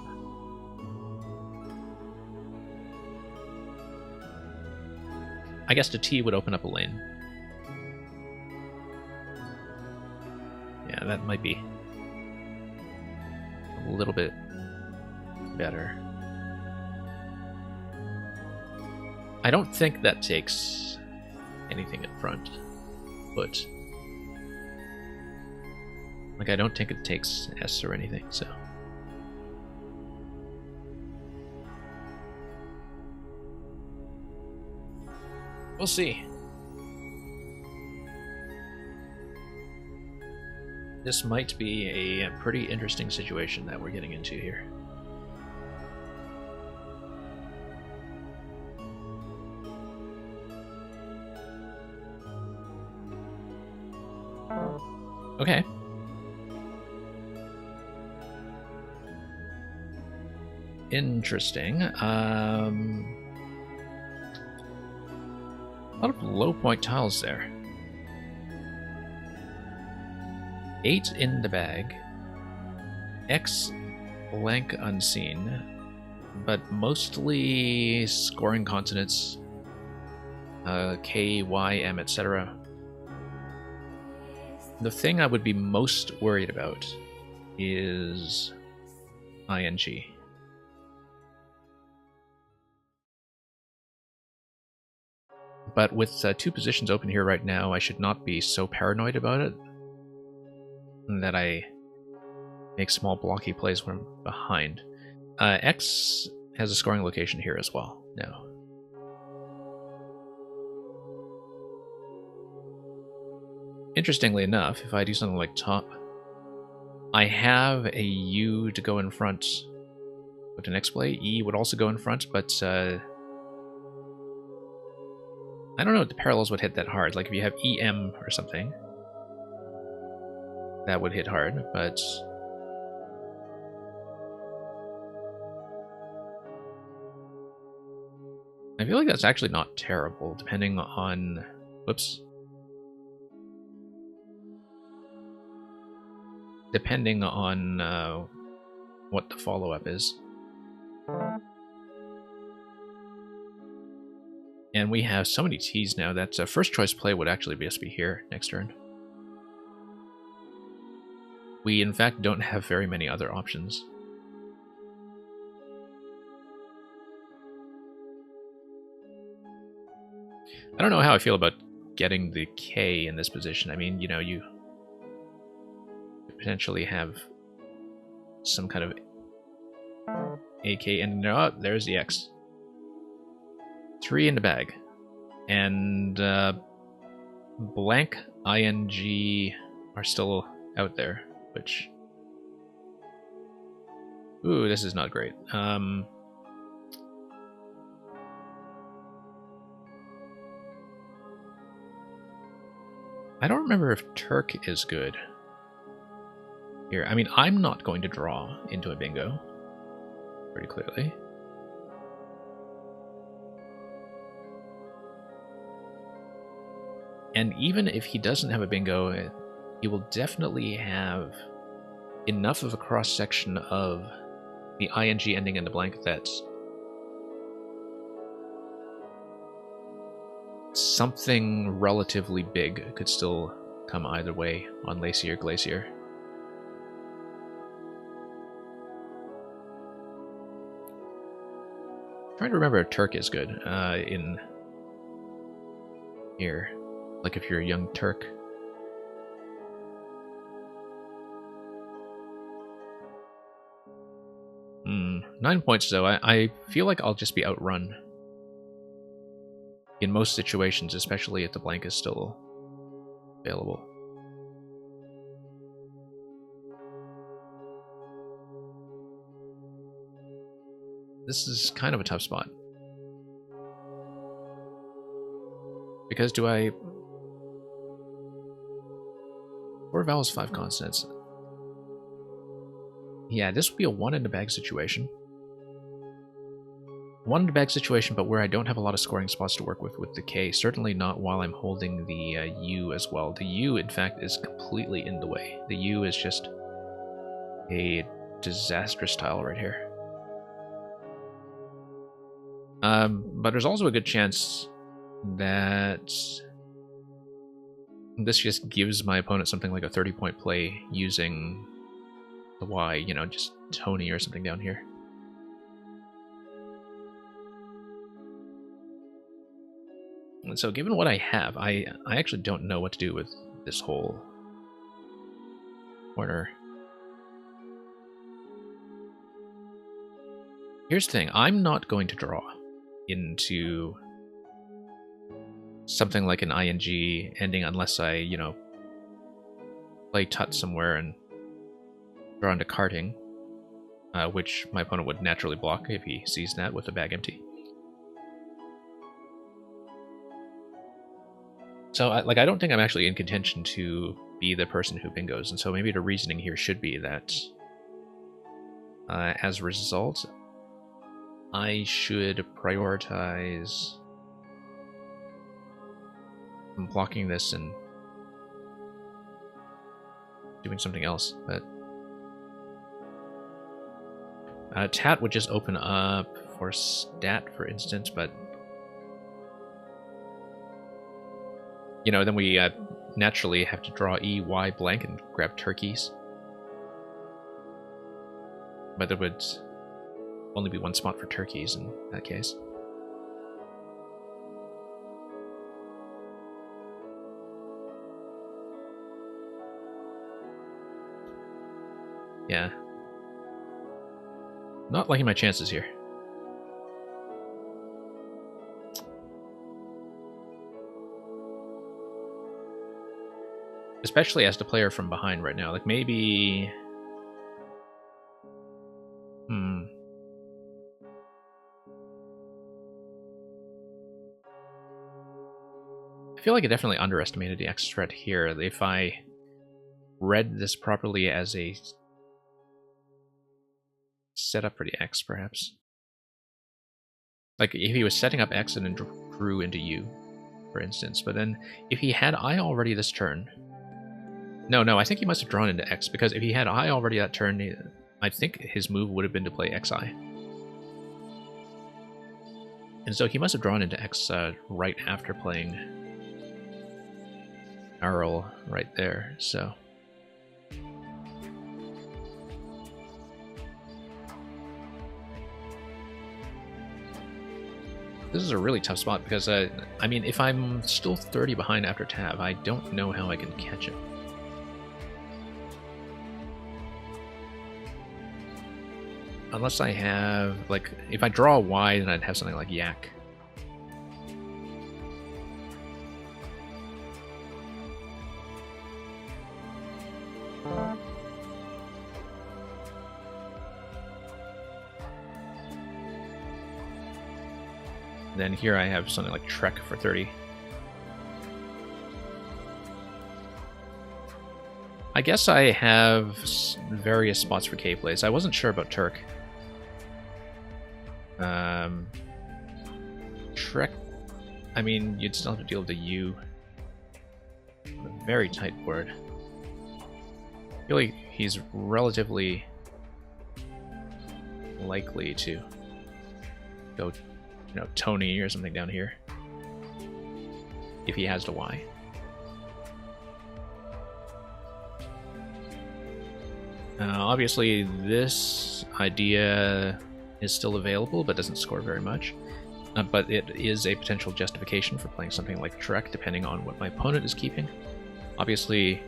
I guess the T would open up a lane. Yeah, that might be a little bit better. I don't think that takes anything in front, but like I don't think it takes S or anything, so we'll see. This might be a pretty interesting situation that we're getting into here. Okay. Interesting. A lot of low point tiles there. 8 in the bag. X blank unseen. But mostly scoring consonants. K, Y, M, etc. The thing I would be most worried about is ING. But with 2 positions open here right now, I should not be so paranoid about it that I make small blocky plays when I'm behind. X has a scoring location here as well now. Interestingly enough, if I do something like top, I have a U to go in front with an X play. E would also go in front, but I don't know if the parallels would hit that hard. Like if you have EM or something, that would hit hard, but I feel like that's actually not terrible, depending on... Whoops. Depending on what the follow-up is. And we have so many T's now that first choice play would actually just be here next turn. We, in fact, don't have very many other options. I don't know how I feel about getting the K in this position. I mean, you know, you potentially have some kind of AK, and oh, there's the X. 3 in the bag. And blank, ING are still out there, which... Ooh, this is not great. I don't remember if Turk is good. Here, I mean, I'm not going to draw into a bingo. Pretty clearly. And even if he doesn't have a bingo, he will definitely have enough of a cross-section of the ING ending in the blank that something relatively big could still come either way on Lacy or Glacier. I'm trying to remember if Turk is good in here. Like if you're a young Turk. Hmm. 9 points though. I feel like I'll just be outrun. In most situations, especially if the blank is still available. This is kind of a tough spot. Because do I... 4 vowels, 5 consonants. Yeah, this would be a 1 in the bag situation. 1 in the bag situation, but where I don't have a lot of scoring spots to work with the K. Certainly not while I'm holding the U as well. The U, in fact, is completely in the way. The U is just a disastrous tile right here. But there's also a good chance that this just gives my opponent something like a 30-point play using the Y, you know, just Tony or something down here. And so given what I have, I actually don't know what to do with this whole corner. Here's the thing, I'm not going to draw into something like an ING ending unless I, you know, play tut somewhere and draw into karting, which my opponent would naturally block if he sees that with the bag empty. So, I don't think I'm actually in contention to be the person who bingos, and so maybe the reasoning here should be that as a result, I should prioritize blocking this and doing something else, but Tat would just open up for stat, for instance, but you know, then we naturally have to draw E, Y, blank, and grab turkeys. But there would only be 1 spot for turkeys in that case. Yeah. Not liking my chances here. Especially as the player from behind right now. Like, maybe... I feel like I definitely underestimated the X threat here. If I read this properly as a setup for the X, perhaps. Like, if he was setting up X and then drew into U, for instance. But then, if he had I already this turn... No, I think he must have drawn into X, because if he had I already that turn, I think his move would have been to play XI. And so he must have drawn into X right after playing Earl right there, so... This is a really tough spot, because, I mean, if I'm still 30 behind after tab, I don't know how I can catch him. Unless I have, like, if I draw a Y, then I'd have something like Yak. Then here I have something like Trek for 30. I guess I have various spots for K plays. I wasn't sure about Turk. Trek, I mean, you'd still have to deal with the U. A very tight board. I feel like he's relatively likely to go, you know, Tony or something down here. If he has the Y. Obviously, this idea is still available, but doesn't score very much. But it is a potential justification for playing something like Trek, depending on what my opponent is keeping. Obviously,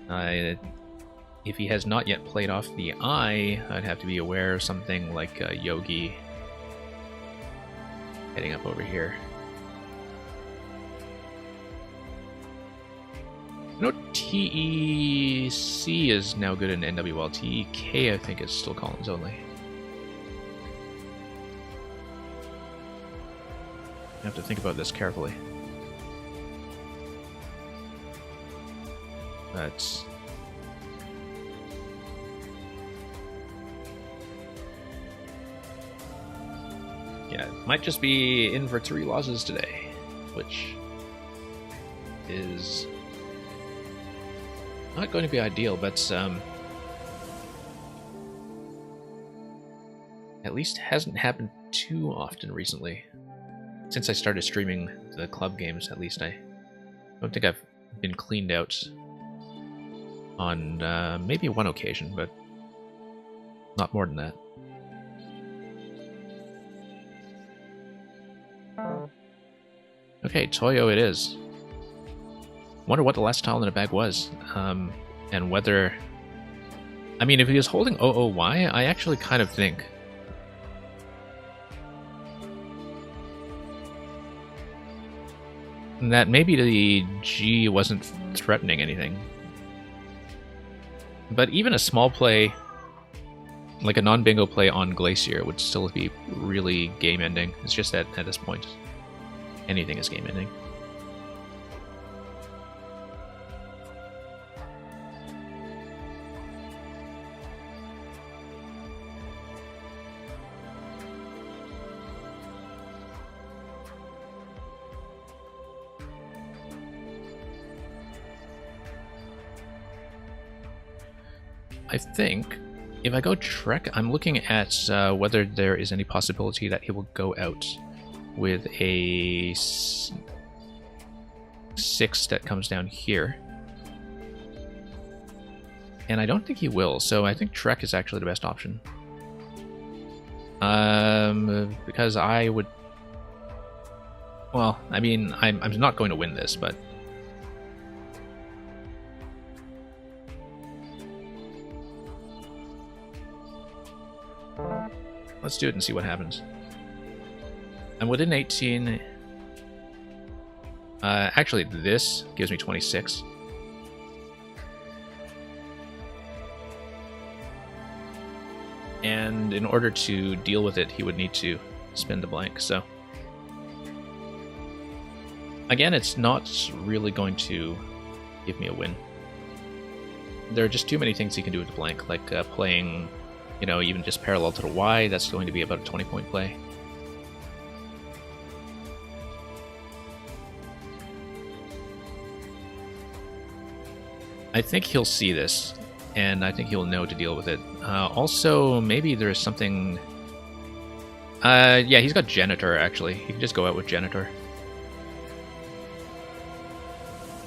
if he has not yet played off the I, I'd have to be aware of something like Yogi heading up over here. I know TEC is now good in NWL. TEK, I think, is still columns only. I have to think about this carefully. But yeah, it might just be in for 3 losses today, which is not going to be ideal, but at least hasn't happened too often recently. Since I started streaming the club games, at least I don't think I've been cleaned out on maybe one occasion, but not more than that. Okay, Toyo it is. Wonder what the last tile in the bag was, and whether... I mean, if he was holding OOY, I actually kind of think that maybe the G wasn't threatening anything. But even a small play, like a non-bingo play on Glacier, would still be really game-ending. It's just that at this point, anything is game-ending. I think if I go Trek, I'm looking at whether there is any possibility that he will go out with a 6 that comes down here. And I don't think he will, so I think Trek is actually the best option. Because I would... Well, I mean, I'm not going to win this, but... Let's do it and see what happens. I'm within 18. Actually, this gives me 26. And in order to deal with it, he would need to spin the blank, so... Again, it's not really going to give me a win. There are just too many things he can do with the blank, like playing... You know, even just parallel to the Y, that's going to be about a 20-point play. I think he'll see this, and I think he'll know to deal with it. Also, maybe there's something... yeah, he's got Janitor, actually. He can just go out with Janitor.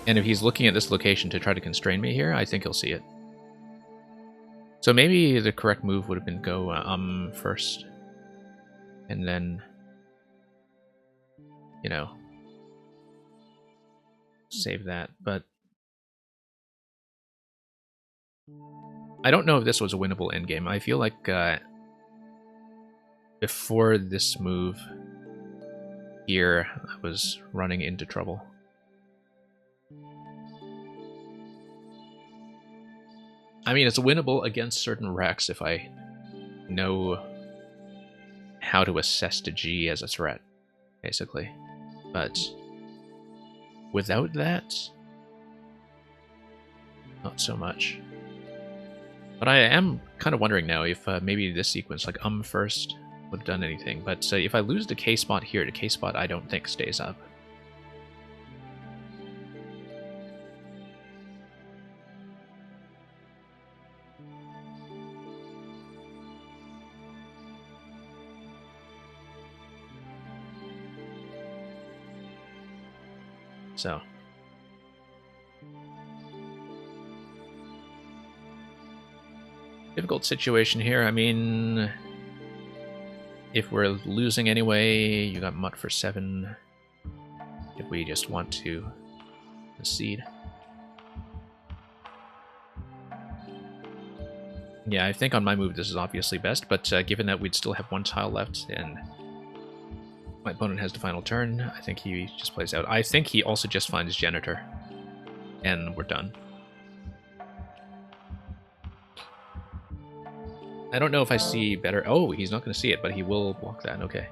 And if he's looking at this location to try to constrain me here, I think he'll see it. So maybe the correct move would have been go first. And then, you know, save that. But I don't know if this was a winnable endgame. I feel like before this move here, I was running into trouble. I mean, it's winnable against certain wrecks if I know how to assess the G as a threat, basically. But without that, not so much. But I am kind of wondering now if maybe this sequence, like first, would have done anything. But if I lose the K spot here, the K spot I don't think stays up. So difficult situation here. I mean, if we're losing anyway, you got Mutt for 7. If we just want to concede. Yeah, I think on my move this is obviously best, but given that we'd still have 1 tile left and my opponent has the final turn, I think he just plays out. I think he also just finds Janitor. And we're done. I don't know if I see better... Oh, he's not going to see it, but he will block that. Okay.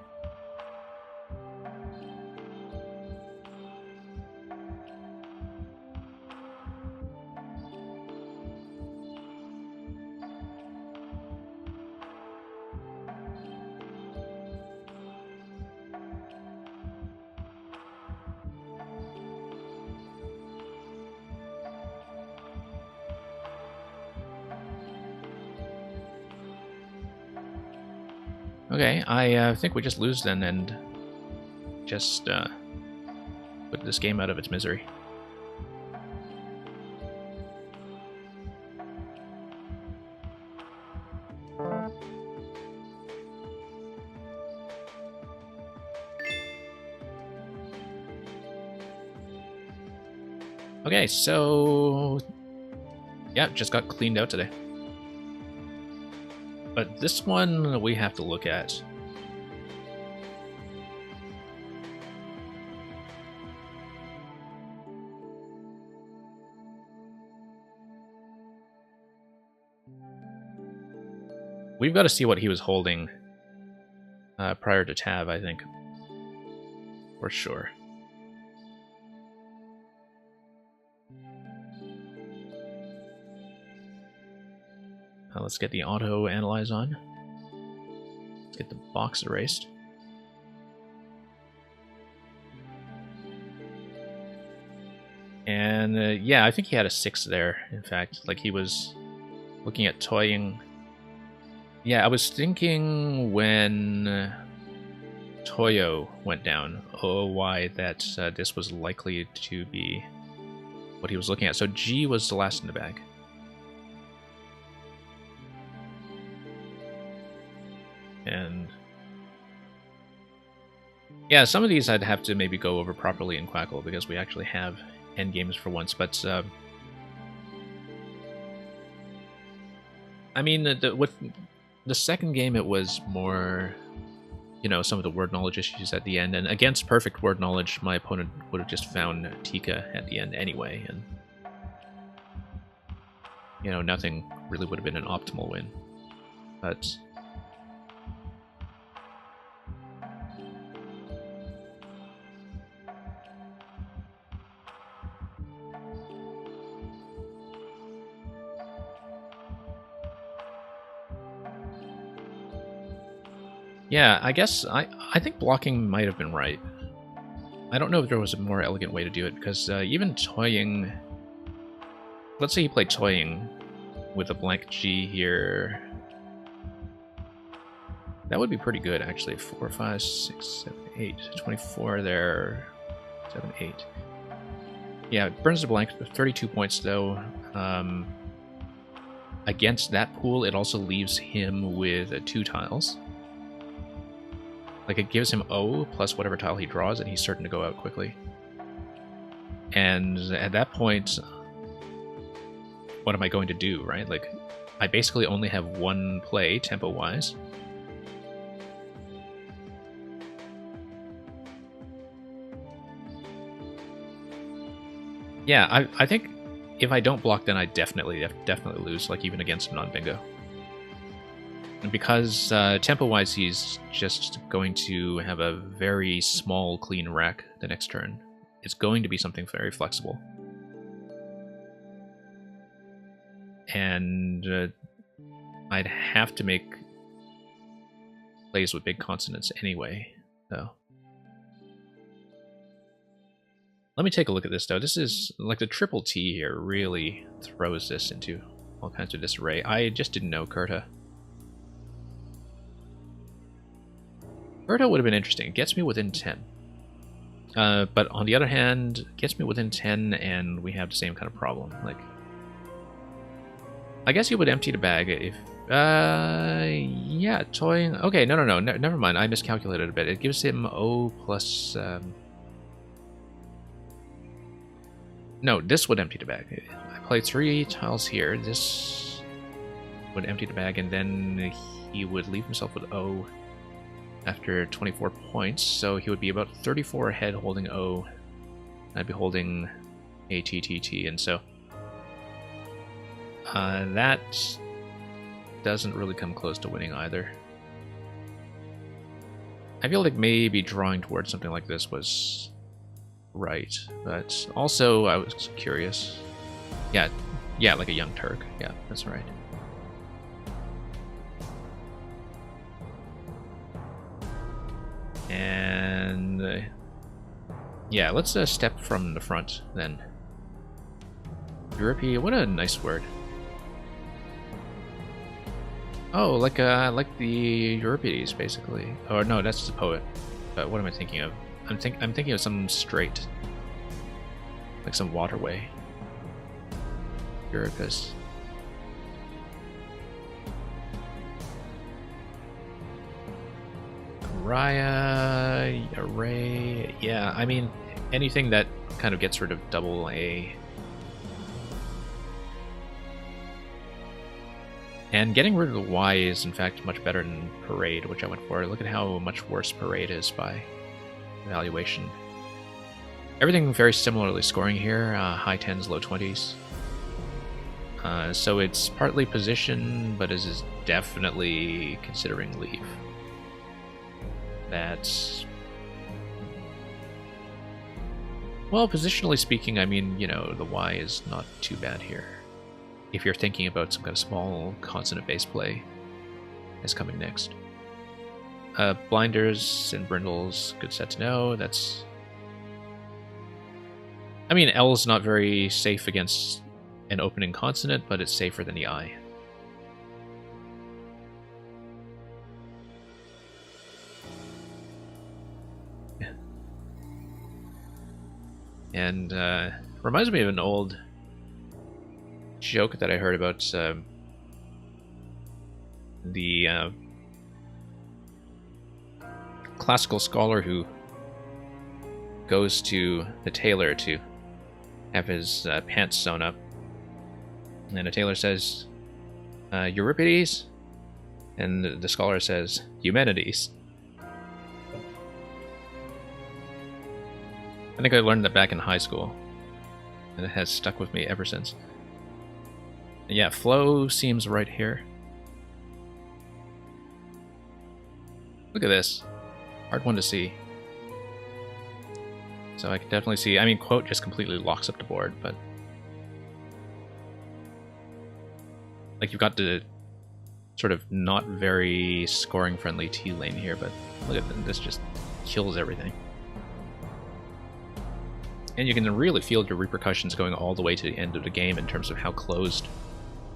Okay, I think we just lose then and just put this game out of its misery. Okay, so yeah, just got cleaned out today. But this one we have to look at. We've got to see what he was holding prior to Tab, I think. For sure. Let's get the auto analyze on. Let's get the box erased. And yeah, I think he had a 6 there, in fact. Like he was looking at toying. Yeah, I was thinking when Toyo went down, why that this was likely to be what he was looking at. So G was the last in the bag. And yeah, some of these I'd have to maybe go over properly in Quackle because we actually have endgames for once. But I mean, with the second game, it was more, you know, some of the word knowledge issues at the end. And against perfect word knowledge, my opponent would have just found Tika at the end anyway. And, you know, nothing really would have been an optimal win. But yeah, I guess I think blocking might have been right. I don't know if there was a more elegant way to do it, because even toying... Let's say he played toying with a blank G here. That would be pretty good, actually. 4, 5, 6, 7, 8, 24 there. 7, 8. Yeah, it burns the blank. 32 points, though. Against that pool, it also leaves him with 2 tiles. Like, it gives him O plus whatever tile he draws, and he's certain to go out quickly. And at that point, what am I going to do, right? Like, I basically only have one play tempo-wise. Yeah, I think if I don't block, then I definitely lose, like even against non-bingo. And because tempo-wise, he's just going to have a very small clean rack the next turn. It's going to be something very flexible. And I'd have to make plays with big consonants anyway, though. Let me take a look at this, though. This is, like, the triple T here really throws this into all kinds of disarray. I just didn't know Kurta. Kurta would have been interesting. It gets me within 10. But on the other hand, it gets me within 10 and we have the same kind of problem. Like, I guess you would empty the bag if... yeah, toying... Okay, no, never mind. I miscalculated a bit. It gives him O plus... No, this would empty the bag. I play 3 tiles here. This would empty the bag, and then he would leave himself with O after 24 points, so he would be about 34 ahead holding O. I'd be holding ATTT, and so that doesn't really come close to winning either. I feel like maybe drawing towards something like this was right, but also I was curious. Yeah, like a young Turk. Yeah, that's right. And yeah, let's step from the front then. Europe, what a nice word. Oh, like the Euripides, basically. Oh no, that's the poet. But what am I thinking of? I'm thinking of some strait, like some waterway. Euripus. Raya, array. Yeah, I mean anything that kind of gets rid of double A. And getting rid of the Y is in fact much better than Parade, which I went for. Look at how much worse Parade is by evaluation. Everything very similarly scoring here, high 10s, low 20s. So it's partly position, but is definitely considering leave. That's... Well, positionally speaking, I mean, you know, the Y is not too bad here. If you're thinking about some kind of small consonant-based play is coming next. Blinders and brindles, good set to know. That's... I mean, L is not very safe against an opening consonant, but it's safer than the I. Yeah. And reminds me of an old joke that I heard about the classical scholar who goes to the tailor to have his pants sewn up, and the tailor says, Euripides? And the scholar says, Eumenides. I think I learned that back in high school, and it has stuck with me ever since. Yeah, flow seems right here. Look at this. Hard one to see. So I can definitely see, I mean, quote just completely locks up the board, but... Like, you've got the sort of not very scoring-friendly T lane here, but look at them, this just kills everything. And you can really feel your repercussions going all the way to the end of the game in terms of how closed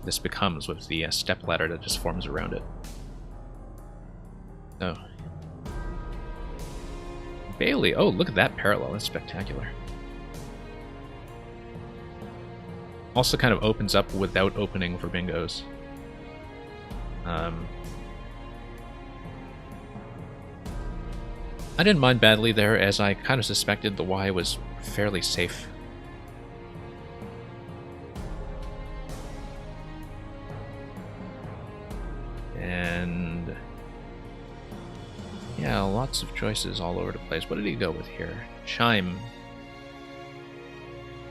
this becomes with the step ladder that just forms around it. So... Bailey, oh, look at that parallel, that's spectacular. Also kind of opens up without opening for bingos. I didn't mind badly there, as I kind of suspected the Y was fairly safe. Lots of choices all over the place. What did he go with here? Chime.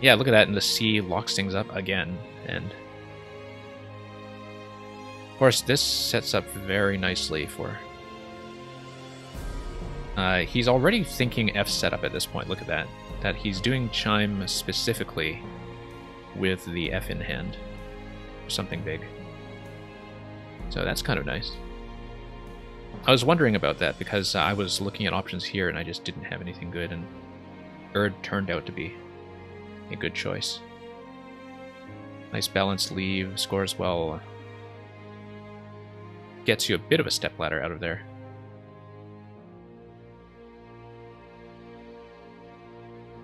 Yeah, look at that, and the C locks things up again. And of course, this sets up very nicely for... he's already thinking F setup at this point. Look at that. That he's doing Chime specifically with the F in hand. Something big. So that's kind of nice. I was wondering about that because I was looking at options here and I just didn't have anything good, and Erd turned out to be a good choice. Nice balanced leave, scores well. Gets you a bit of a stepladder out of there.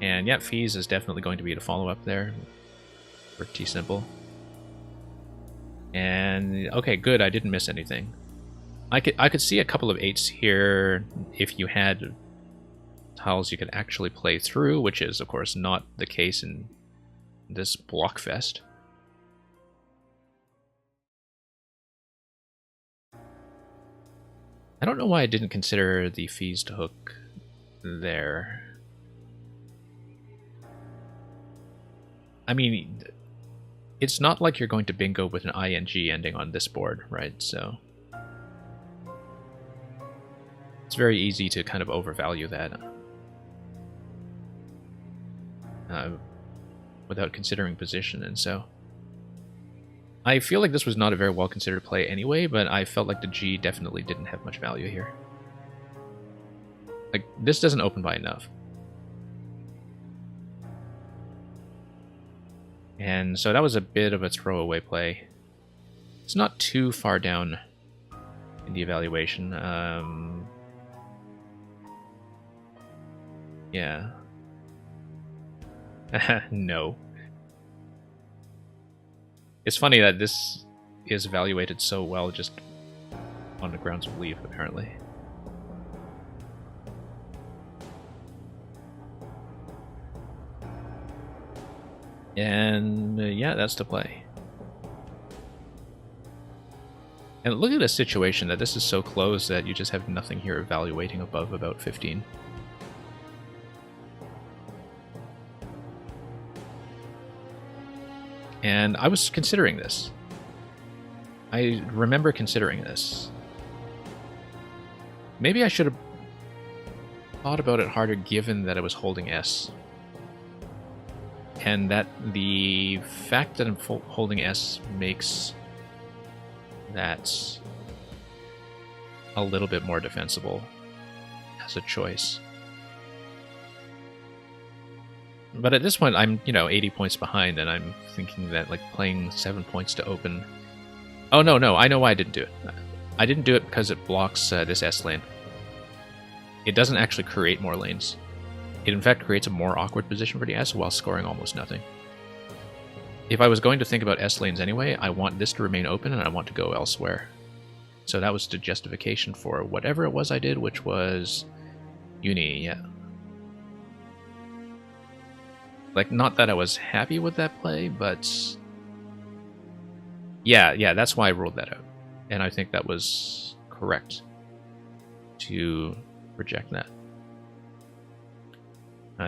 And yeah, fees is definitely going to be the follow-up there. Pretty simple. And okay, good, I didn't miss anything. I could see a couple of 8s here if you had tiles you could actually play through, which is of course not the case in this Blockfest. I don't know why I didn't consider the fees to hook there. I mean, it's not like you're going to bingo with an ING ending on this board, right? So it's very easy to kind of overvalue that without considering position, and so I feel like this was not a very well considered play anyway, but I felt like the G definitely didn't have much value here. Like, this doesn't open by enough. And so that was a bit of a throwaway play. It's not too far down in the evaluation. Yeah. No. It's funny that this is evaluated so well just on the grounds of leave, apparently. And yeah, that's the play. And look at a situation that this is so close that you just have nothing here evaluating above about 15. And I was considering this. I remember considering this. Maybe I should have thought about it harder given that I was holding S. And that the fact that I'm holding S makes that a little bit more defensible as a choice. But at this point, I'm, 80 points behind, and I'm thinking that, like, playing 7 points to open... Oh, no, I know why I didn't do it. I didn't do it because it blocks this S lane. It doesn't actually create more lanes. It, in fact, creates a more awkward position for the S while scoring almost nothing. If I was going to think about S lanes anyway, I want this to remain open, and I want to go elsewhere. So that was the justification for whatever it was I did, which was... Uni, yeah. Like, not that I was happy with that play, but... Yeah, that's why I ruled that out. And I think that was correct to reject that.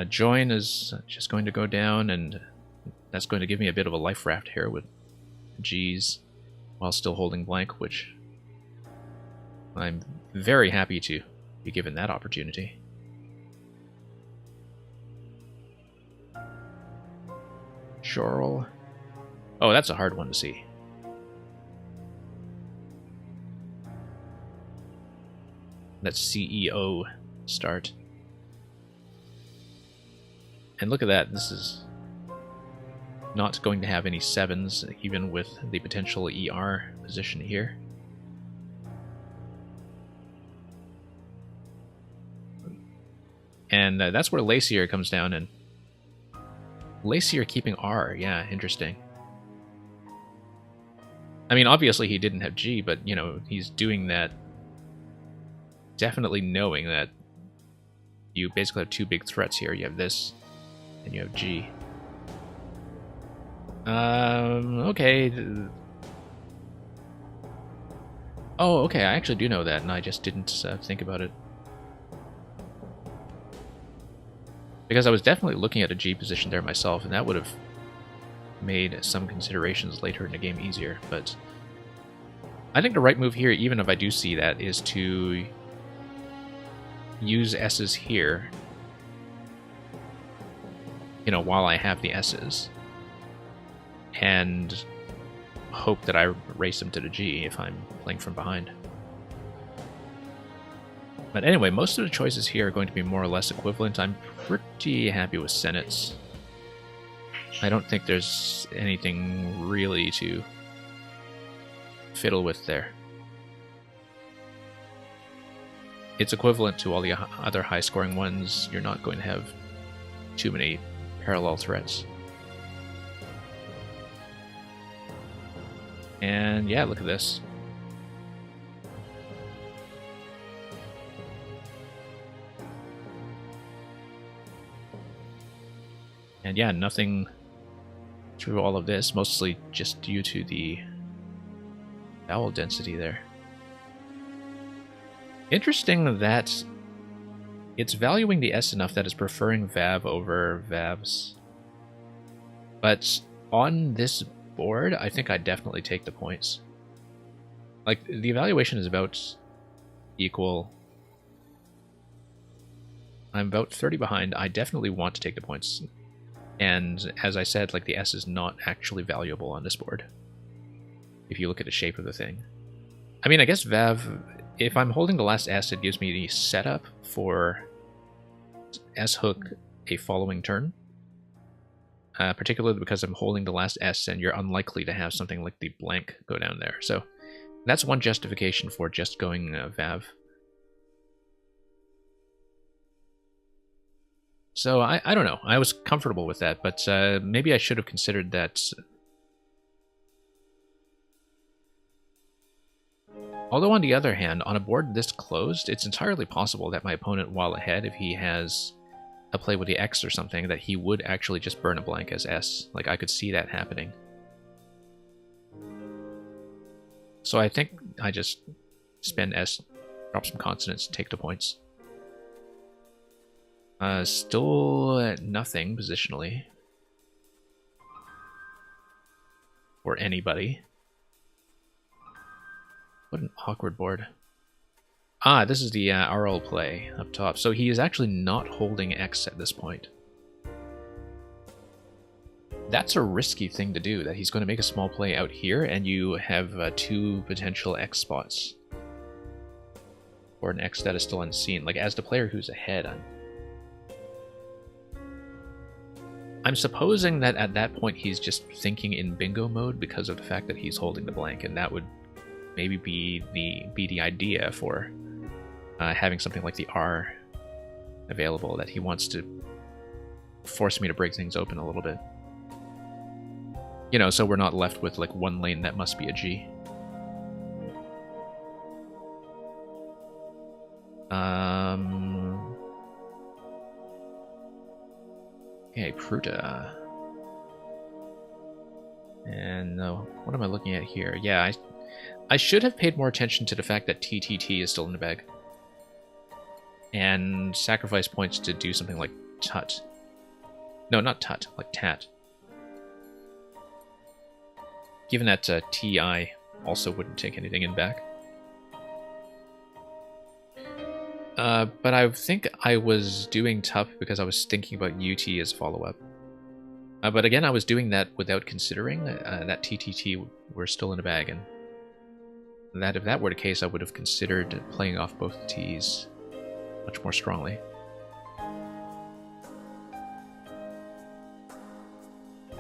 Join is just going to go down, and that's going to give me a bit of a life raft here with G's while still holding blank, which I'm very happy to be given that opportunity. Chorl. Oh, that's a hard one to see. That's CEO start. And look at that, this is not going to have any 7s, even with the potential ER position here. And that's where Lacier comes down, and Lacier keeping R, yeah, interesting. I mean, obviously he didn't have G, but, he's doing that definitely knowing that you basically have two big threats here. You have this, and you have G. Okay. Oh, okay, I actually do know that, and I just didn't think about it Because I was definitely looking at a G position there myself, and that would have made some considerations later in the game easier. But I think the right move here, even if I do see that, is to use S's here, you know, while I have the S's, and hope that I race him to the G if I'm playing from behind. But anyway, most of the choices here are going to be more or less equivalent. I'm pretty happy with Senate's. I don't think there's anything really to fiddle with there. It's equivalent to all the other high-scoring ones. You're not going to have too many parallel threats. And yeah, look at this. And yeah, nothing through all of this, mostly just due to the vowel density there. Interesting that it's valuing the S enough that it's preferring Vav over Vavs. But on this board, I think I'd definitely take the points. Like, the evaluation is about equal. I'm about 30 behind. I definitely want to take the points. And as I said, like, the S is not actually valuable on this board, if you look at the shape of the thing. I mean, I guess Vav, if I'm holding the last S, it gives me the setup for S hook a following turn. Particularly because I'm holding the last S and you're unlikely to have something like the blank go down there. So that's one justification for just going Vav. So I don't know. I was comfortable with that, but maybe I should have considered that. Although on the other hand, on a board this closed, it's entirely possible that my opponent, while ahead, if he has a play with the X or something, that he would actually just burn a blank as S. Like, I could see that happening. So I think I just spend S, drop some consonants, take the points. Still nothing positionally for anybody. What an awkward board. Ah, this is the RL play up top. So he is actually not holding X at this point. That's a risky thing to do, that he's going to make a small play out here and you have two potential X spots. Or an X that is still unseen. Like, as the player who's ahead, I'm supposing that at that point he's just thinking in bingo mode because of the fact that he's holding the blank, and that would maybe be the idea for having something like the R available, that he wants to force me to break things open a little bit. You know, so we're not left with like one lane that must be a G. Okay, Pruta. And what am I looking at here? Yeah, I should have paid more attention to the fact that TTT is still in the bag. And sacrifice points to do something like Tut. No, not Tut, like Tat. Given that TI also wouldn't take anything in back. But I think I was doing Tup because I was thinking about UT as follow-up. But again, I was doing that without considering that TTT were still in the bag, and that if that were the case, I would have considered playing off both Ts much more strongly.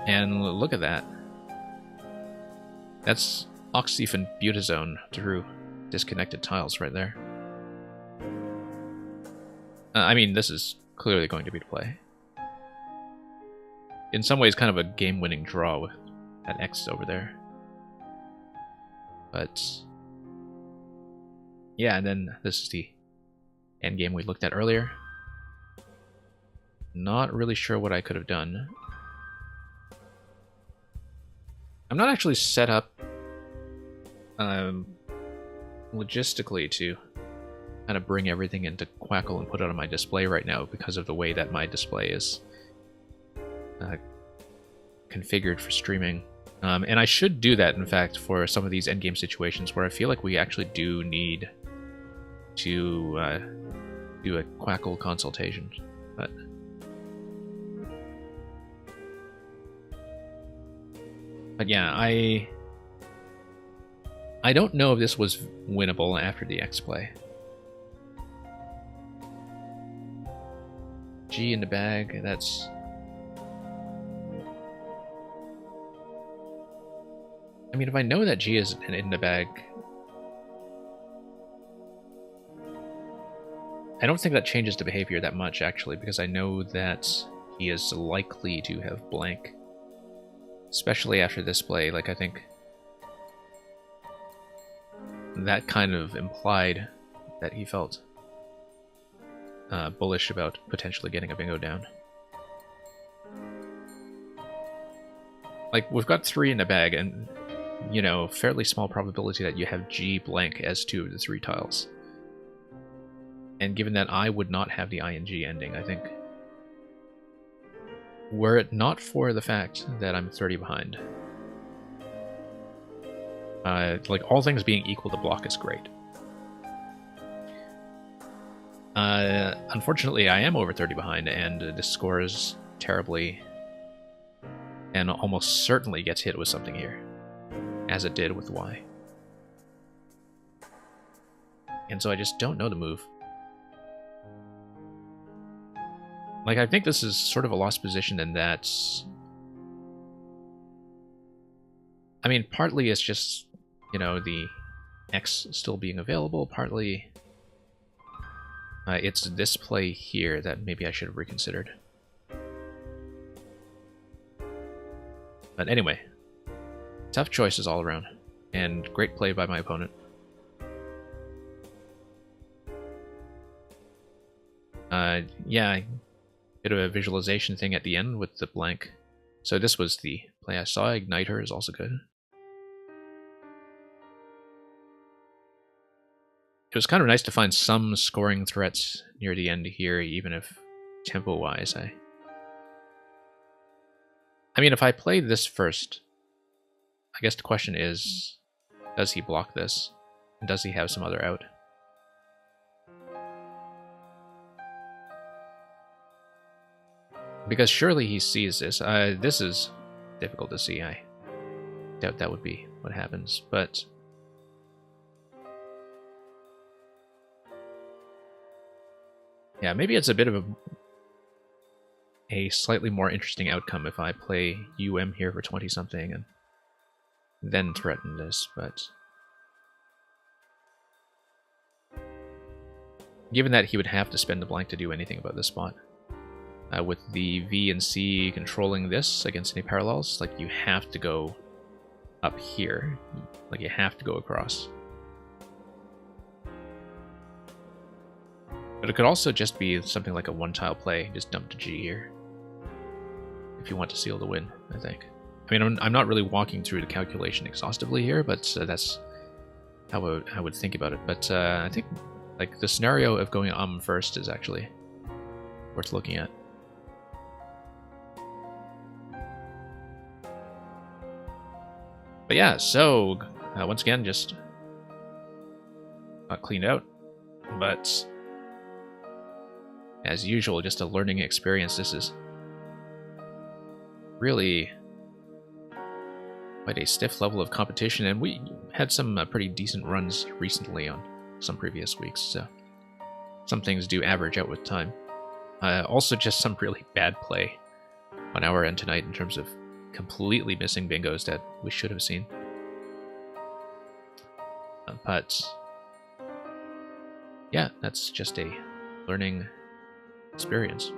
And look at that. That's oxyphenbutazone through disconnected tiles right there. I mean, this is clearly going to be the play. In some ways, kind of a game-winning draw with that X over there. But yeah, and then this is the endgame we looked at earlier. Not really sure what I could have done. I'm not actually set up logistically to kind of bring everything into Quackle and put it on my display right now because of the way that my display is configured for streaming. And I should do that, in fact, for some of these endgame situations where I feel like we actually do need to do a Quackle consultation. But yeah, I don't know if this was winnable after the X play. G in the bag, that's... I mean, if I know that G is in the bag, I don't think that changes the behavior that much, actually, because I know that he is likely to have blank. Especially after this play, like, I think that kind of implied that he felt bullish about potentially getting a bingo down. Like, we've got 3 in the bag, and, you know, fairly small probability that you have G blank as 2 of the 3 tiles. And given that I would not have the ing ending, I think, were it not for the fact that I'm 30 behind, like, all things being equal, the block is great. Unfortunately, I am over 30 behind, and this scores terribly, and almost certainly gets hit with something here, as it did with Y. And so I just don't know the move. Like, I think this is sort of a lost position in that... I mean, partly it's just, you know, the X still being available, partly it's this play here that maybe I should have reconsidered. But anyway, tough choices all around, and great play by my opponent. Yeah, bit of a visualization thing at the end with the blank. So this was the play I saw. Igniter is also good. It was kind of nice to find some scoring threats near the end here, even if tempo-wise I mean, if I play this first, I guess the question is, does he block this? And does he have some other out? Because surely he sees this. This is difficult to see. I doubt that would be what happens, but... yeah, maybe it's a bit of a slightly more interesting outcome if I play UM here for 20-something and then threaten this, but... given that he would have to spend the blank to do anything about this spot. With the V and C controlling this against any parallels, like, you have to go up here. Like, you have to go across. But it could also just be something like a one-tile play, just dump to G here. If you want to seal the win, I think. I mean, I'm not really walking through the calculation exhaustively here, but that's how I would think about it. But I think, like, the scenario of going first is actually worth looking at. But yeah, so once again, just got cleaned out. But as usual, just a learning experience. This is really quite a stiff level of competition, and we had some pretty decent runs recently on some previous weeks, so some things do average out with time. Also, just some really bad play on our end tonight in terms of completely missing bingos that we should have seen. But yeah, that's just a learning experience.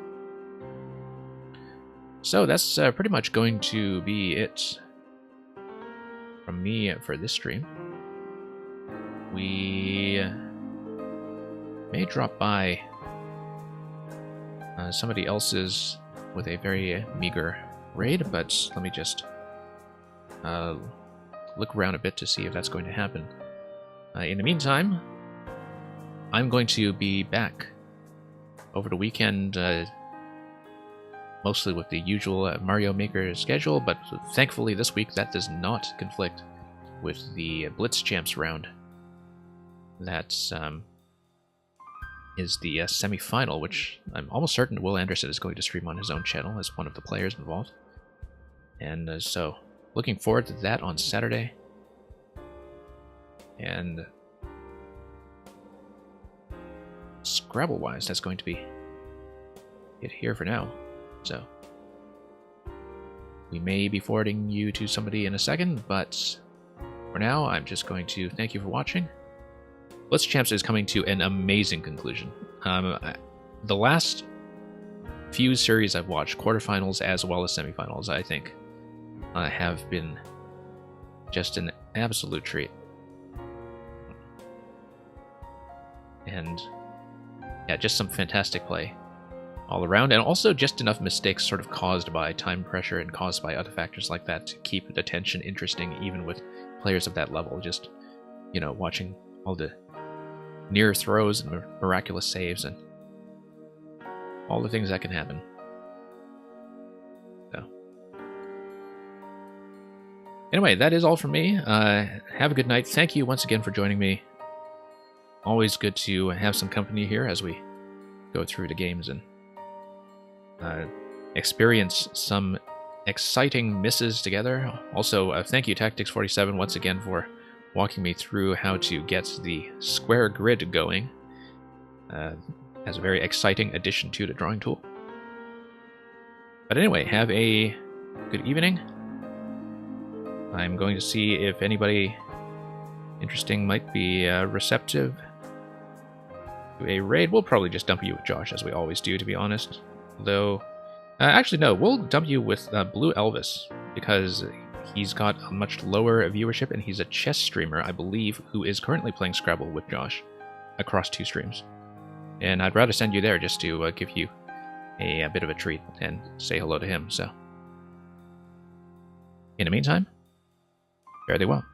So that's pretty much going to be it from me for this stream. We may drop by somebody else's with a very meager raid, but let me just look around a bit to see if that's going to happen. In the meantime, I'm going to be back over the weekend, mostly with the usual Mario Maker schedule, but thankfully this week that does not conflict with the Blitz Champs round. That is the semi-final, which I'm almost certain Will Anderson is going to stream on his own channel as one of the players involved. And so, looking forward to that on Saturday. And Scrabble-wise, that's going to be it here for now. So, we may be forwarding you to somebody in a second, but for now, I'm just going to thank you for watching. Blitz Champs is coming to an amazing conclusion. The last few series I've watched, quarterfinals as well as semifinals, I think, have been just an absolute treat. And yeah, just some fantastic play all around, and also just enough mistakes sort of caused by time pressure and caused by other factors like that to keep the tension interesting, even with players of that level. Just, you know, watching all the near throws and miraculous saves and all the things that can happen. So, anyway, that is all from me. Have a good night. Thank you once again for joining me. Always good to have some company here as we go through the games and experience some exciting misses together. Also, thank you Tactics47 once again for walking me through how to get the square grid going as a very exciting addition to the drawing tool. But anyway, have a good evening. I'm going to see if anybody interesting might be receptive to a raid. We'll probably just dump you with Josh, as we always do, to be honest. Though, actually no, we'll dump you with Blue Elvis, because he's got a much lower viewership, and he's a chess streamer, I believe, who is currently playing Scrabble with Josh across 2 streams. And I'd rather send you there just to give you a bit of a treat and say hello to him. So, in the meantime, fare thee well.